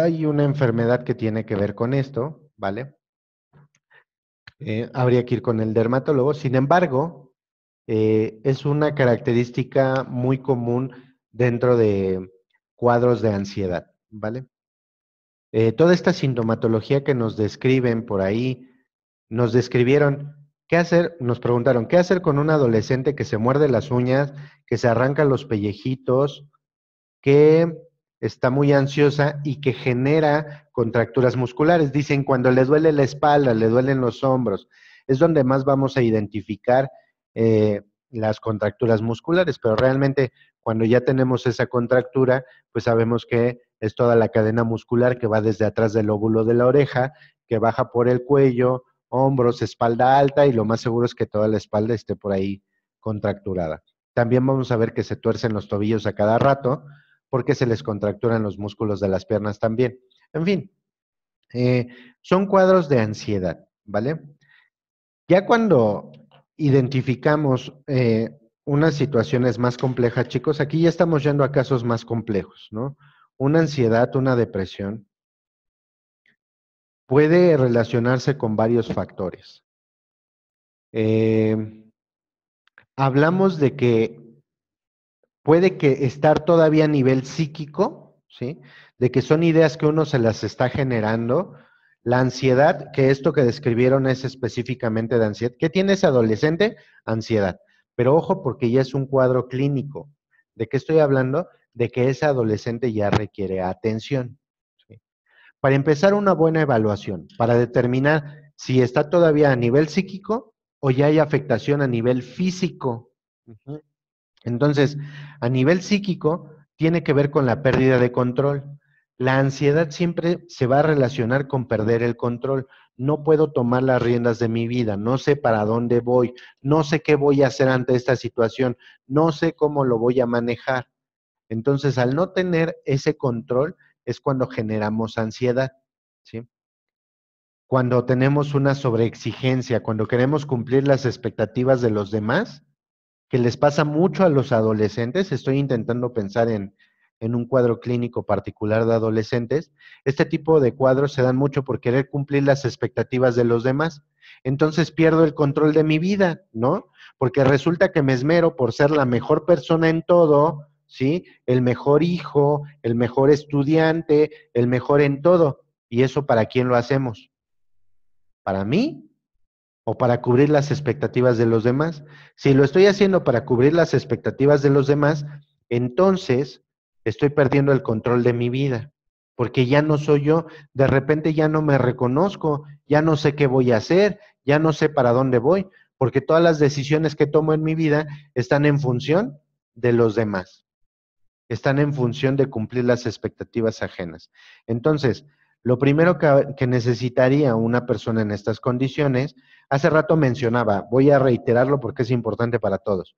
hay una enfermedad que tiene que ver con esto, ¿vale? Habría que ir con el dermatólogo. Sin embargo, es una característica muy común dentro de cuadros de ansiedad, ¿vale? Toda esta sintomatología que nos describen por ahí, nos describieron qué hacer, nos preguntaron, ¿qué hacer con un adolescente que se muerde las uñas, que se arranca los pellejitos, que está muy ansiosa y que genera contracturas musculares? Dicen, cuando le duele la espalda, le duelen los hombros, es donde más vamos a identificar las contracturas musculares, pero realmente cuando ya tenemos esa contractura, pues sabemos que es toda la cadena muscular que va desde atrás del lóbulo de la oreja, que baja por el cuello, hombros, espalda alta, y lo más seguro es que toda la espalda esté por ahí contracturada. También vamos a ver que se tuercen los tobillos a cada rato, porque se les contracturan los músculos de las piernas también. En fin, son cuadros de ansiedad, ¿vale? Ya cuando identificamos unas situaciones más complejas, chicos, aquí ya estamos yendo a casos más complejos, ¿no? Una ansiedad, una depresión, puede relacionarse con varios factores. Hablamos de que puede que estar todavía a nivel psíquico, ¿sí? De que son ideas que uno se las está generando. La ansiedad, que esto que describieron es específicamente de ansiedad. ¿Qué tiene ese adolescente? Ansiedad. Pero ojo, porque ya es un cuadro clínico. ¿De qué estoy hablando? De que ese adolescente ya requiere atención, ¿sí? Para empezar una buena evaluación, para determinar si está todavía a nivel psíquico o ya hay afectación a nivel físico. Ujú. Entonces, a nivel psíquico, tiene que ver con la pérdida de control. La ansiedad siempre se va a relacionar con perder el control. No puedo tomar las riendas de mi vida, no sé para dónde voy, no sé qué voy a hacer ante esta situación, no sé cómo lo voy a manejar. Entonces, al no tener ese control, es cuando generamos ansiedad, ¿sí? Cuando tenemos una sobreexigencia, cuando queremos cumplir las expectativas de los demás, que les pasa mucho a los adolescentes. Estoy intentando pensar en un cuadro clínico particular de adolescentes. Este tipo de cuadros se dan mucho por querer cumplir las expectativas de los demás. Entonces pierdo el control de mi vida, ¿no? Porque resulta que me esmero por ser la mejor persona en todo, ¿sí? El mejor hijo, el mejor estudiante, el mejor en todo. ¿Y eso para quién lo hacemos? ¿Para mí? ¿O para cubrir las expectativas de los demás? Si lo estoy haciendo para cubrir las expectativas de los demás, entonces estoy perdiendo el control de mi vida, porque ya no soy yo, de repente ya no me reconozco, ya no sé qué voy a hacer, ya no sé para dónde voy, porque todas las decisiones que tomo en mi vida están en función de los demás, están en función de cumplir las expectativas ajenas. Entonces, lo primero que necesitaría una persona en estas condiciones, hace rato mencionaba, voy a reiterarlo porque es importante para todos.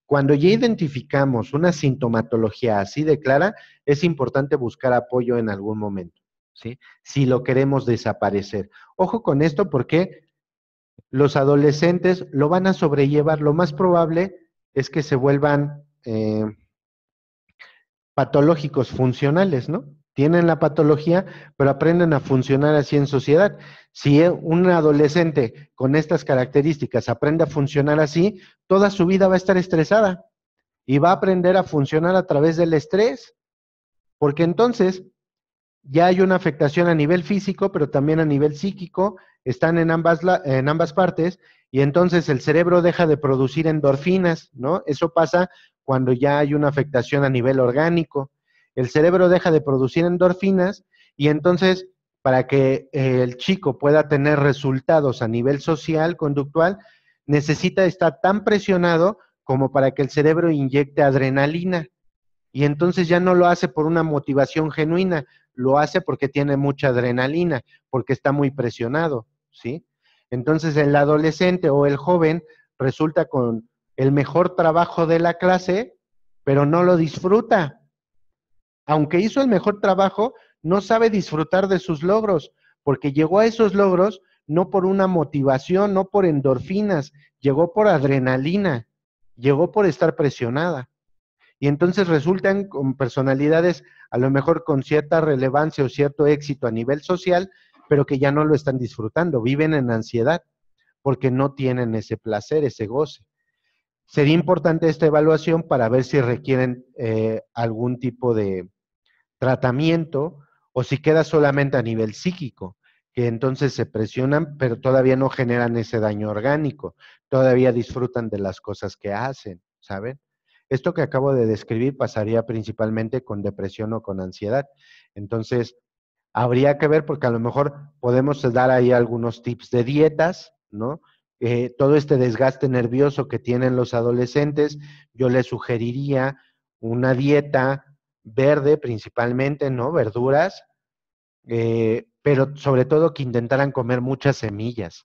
Cuando ya identificamos una sintomatología así de clara, es importante buscar apoyo en algún momento, ¿sí? Si lo queremos desaparecer. Ojo con esto porque los adolescentes lo van a sobrellevar. Lo más probable es que se vuelvan patológicos funcionales, ¿no? Tienen la patología, pero aprenden a funcionar así en sociedad. Si un adolescente con estas características aprende a funcionar así, toda su vida va a estar estresada y va a aprender a funcionar a través del estrés, porque entonces ya hay una afectación a nivel físico, pero también a nivel psíquico, están en ambas partes, y entonces el cerebro deja de producir endorfinas, ¿no? Eso pasa cuando ya hay una afectación a nivel orgánico. El cerebro deja de producir endorfinas, y entonces, para que el chico pueda tener resultados a nivel social, conductual, necesita estar tan presionado como para que el cerebro inyecte adrenalina. Y entonces ya no lo hace por una motivación genuina, lo hace porque tiene mucha adrenalina, porque está muy presionado, ¿sí? Entonces el adolescente o el joven resulta con el mejor trabajo de la clase, pero no lo disfruta. Aunque hizo el mejor trabajo, no sabe disfrutar de sus logros, porque llegó a esos logros no por una motivación, no por endorfinas, llegó por adrenalina, llegó por estar presionada. Y entonces resultan con personalidades a lo mejor con cierta relevancia o cierto éxito a nivel social, pero que ya no lo están disfrutando, viven en ansiedad porque no tienen ese placer, ese goce. Sería importante esta evaluación para ver si requieren algún tipo de tratamiento o si queda solamente a nivel psíquico, que entonces se presionan, pero todavía no generan ese daño orgánico, todavía disfrutan de las cosas que hacen, ¿saben? Esto que acabo de describir pasaría principalmente con depresión o con ansiedad. Entonces, habría que ver porque a lo mejor podemos dar ahí algunos tips de dietas, ¿no? todo este desgaste nervioso que tienen los adolescentes, yo les sugeriría una dieta verde principalmente, ¿no? Verduras, pero sobre todo que intentaran comer muchas semillas,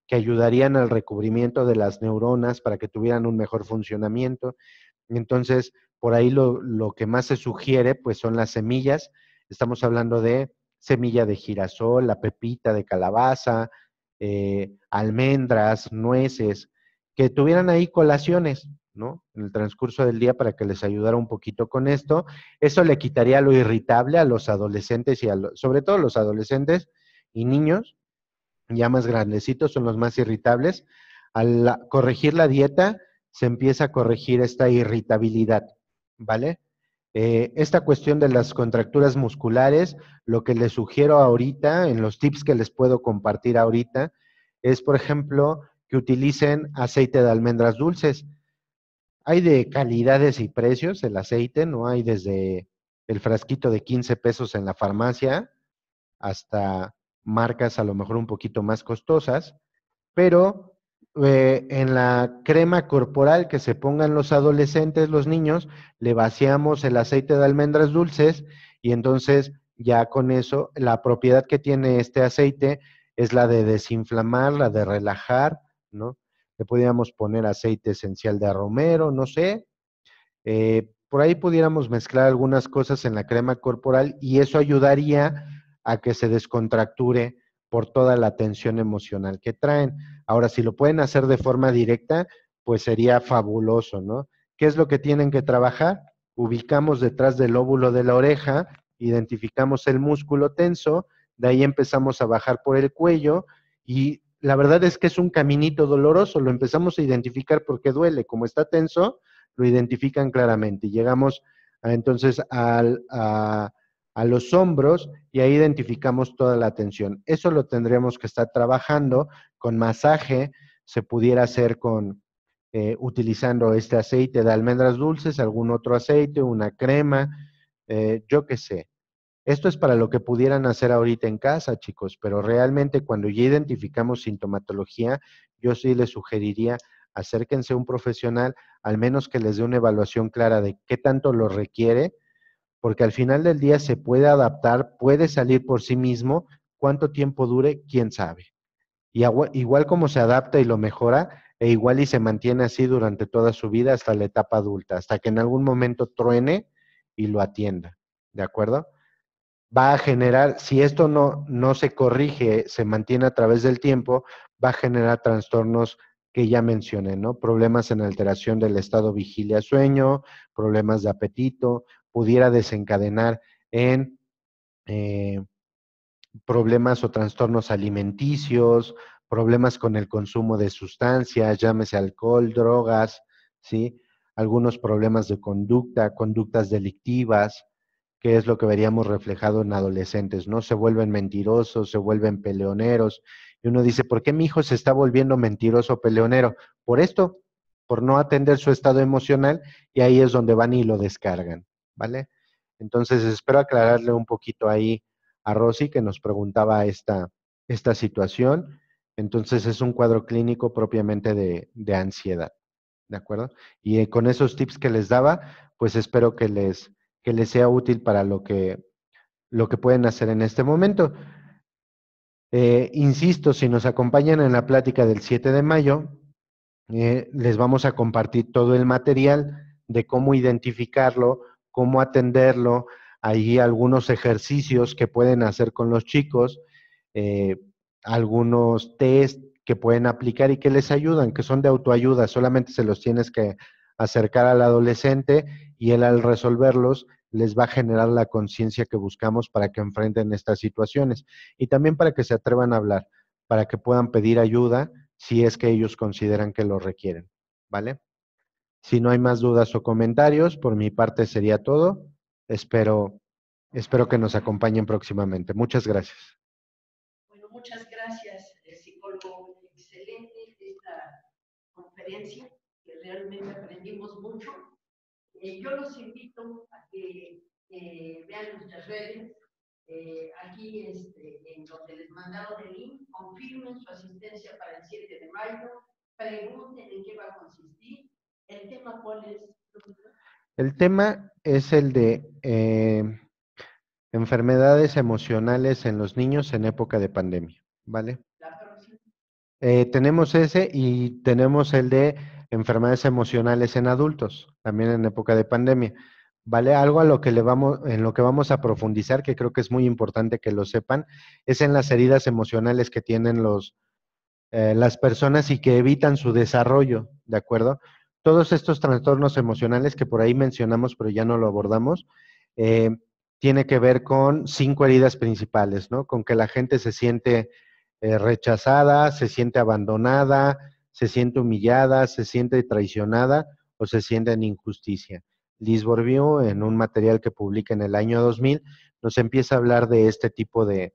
que ayudarían al recubrimiento de las neuronas para que tuvieran un mejor funcionamiento. Entonces, por ahí lo que más se sugiere, pues son las semillas. Estamos hablando de semilla de girasol, la pepita de calabaza, almendras, nueces, que tuvieran ahí colaciones, ¿no? En el transcurso del día para que les ayudara un poquito con esto. Eso le quitaría lo irritable a los adolescentes y sobre todo los adolescentes y niños, ya más grandecitos son los más irritables. Al corregir la dieta, se empieza a corregir esta irritabilidad, ¿vale? Esta cuestión de las contracturas musculares, lo que les sugiero ahorita, en los tips que les puedo compartir ahorita, es, por ejemplo, que utilicen aceite de almendras dulces. Hay de calidades y precios el aceite, ¿no? Hay desde el frasquito de 15 pesos en la farmacia hasta marcas a lo mejor un poquito más costosas, pero en la crema corporal que se pongan los adolescentes, los niños, le vaciamos el aceite de almendras dulces y entonces ya con eso, la propiedad que tiene este aceite es la de desinflamar, la de relajar, ¿no? Le podríamos poner aceite esencial de romero, no sé, por ahí pudiéramos mezclar algunas cosas en la crema corporal y eso ayudaría a que se descontracture por toda la tensión emocional que traen. Ahora, si lo pueden hacer de forma directa, pues sería fabuloso, ¿no? ¿Qué es lo que tienen que trabajar? Ubicamos detrás del lóbulo de la oreja, identificamos el músculo tenso, de ahí empezamos a bajar por el cuello y la verdad es que es un caminito doloroso, lo empezamos a identificar porque duele, como está tenso, lo identifican claramente. Llegamos entonces a los hombros y ahí identificamos toda la tensión. Eso lo tendríamos que estar trabajando con masaje, se pudiera hacer con utilizando este aceite de almendras dulces, algún otro aceite, una crema, yo qué sé. Esto es para lo que pudieran hacer ahorita en casa, chicos, pero realmente cuando ya identificamos sintomatología, yo sí les sugeriría acérquense a un profesional, al menos que les dé una evaluación clara de qué tanto lo requiere, porque al final del día se puede adaptar, puede salir por sí mismo, cuánto tiempo dure, quién sabe. Y igual como se adapta y lo mejora, e igual y se mantiene así durante toda su vida hasta la etapa adulta, hasta que en algún momento truene y lo atienda, ¿de acuerdo? Va a generar, si esto no se corrige, se mantiene a través del tiempo, va a generar trastornos que ya mencioné, ¿no? Problemas en alteración del estado vigilia-sueño, problemas de apetito, pudiera desencadenar en eh, problemas o trastornos alimenticios, problemas con el consumo de sustancias, llámese alcohol, drogas, ¿sí? Algunos problemas de conducta, conductas delictivas, que es lo que veríamos reflejado en adolescentes, ¿no? Se vuelven mentirosos, se vuelven peleoneros, y uno dice, ¿por qué mi hijo se está volviendo mentiroso o peleonero? Por esto, por no atender su estado emocional, y ahí es donde van y lo descargan, ¿vale? Entonces, espero aclararle un poquito ahí a Rosy, que nos preguntaba esta situación. Entonces, es un cuadro clínico propiamente de ansiedad, ¿de acuerdo? Y con esos tips que les daba, pues espero que les sea útil para lo que pueden hacer en este momento. Insisto, si nos acompañan en la plática del 7 de mayo, les vamos a compartir todo el material de cómo identificarlo, cómo atenderlo, hay algunos ejercicios que pueden hacer con los chicos, eh, algunos test que pueden aplicar y que les ayudan, que son de autoayuda, solamente se los tienes que acercar al adolescente y él al resolverlos les va a generar la conciencia que buscamos para que enfrenten estas situaciones y también para que se atrevan a hablar, para que puedan pedir ayuda si es que ellos consideran que lo requieren, ¿vale? Si no hay más dudas o comentarios, por mi parte sería todo. Espero, espero que nos acompañen próximamente. Muchas gracias. Bueno, muchas gracias, psicólogo. Excelente esta conferencia, que realmente aprendimos mucho. Yo los invito a que vean nuestras redes, aquí en donde les mandaron el link, confirmen su asistencia para el 7 de mayo, pregunten en qué va a consistir. ¿El tema cuál es, profesor? El tema es el de enfermedades emocionales en los niños en época de pandemia, ¿vale? La próxima. Tenemos ese y tenemos el de enfermedades emocionales en adultos, también en época de pandemia. ¿Vale? Algo a lo que en lo que vamos a profundizar, que creo que es muy importante que lo sepan, es en las heridas emocionales que tienen las personas y que evitan su desarrollo, ¿de acuerdo? Todos estos trastornos emocionales que por ahí mencionamos, pero ya no lo abordamos, eh, tiene que ver con 5 heridas principales, ¿no? Con que la gente se siente rechazada, se siente abandonada, se siente humillada, se siente traicionada o se siente en injusticia. Liz Bourbeau, en un material que publica en el año 2000, nos empieza a hablar de este tipo de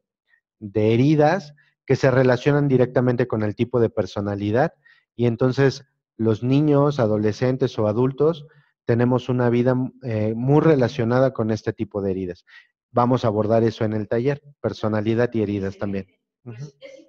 heridas que se relacionan directamente con el tipo de personalidad y entonces los niños, adolescentes o adultos tenemos una vida muy relacionada con este tipo de heridas. Vamos a abordar eso en el taller, personalidad y heridas también. Pues es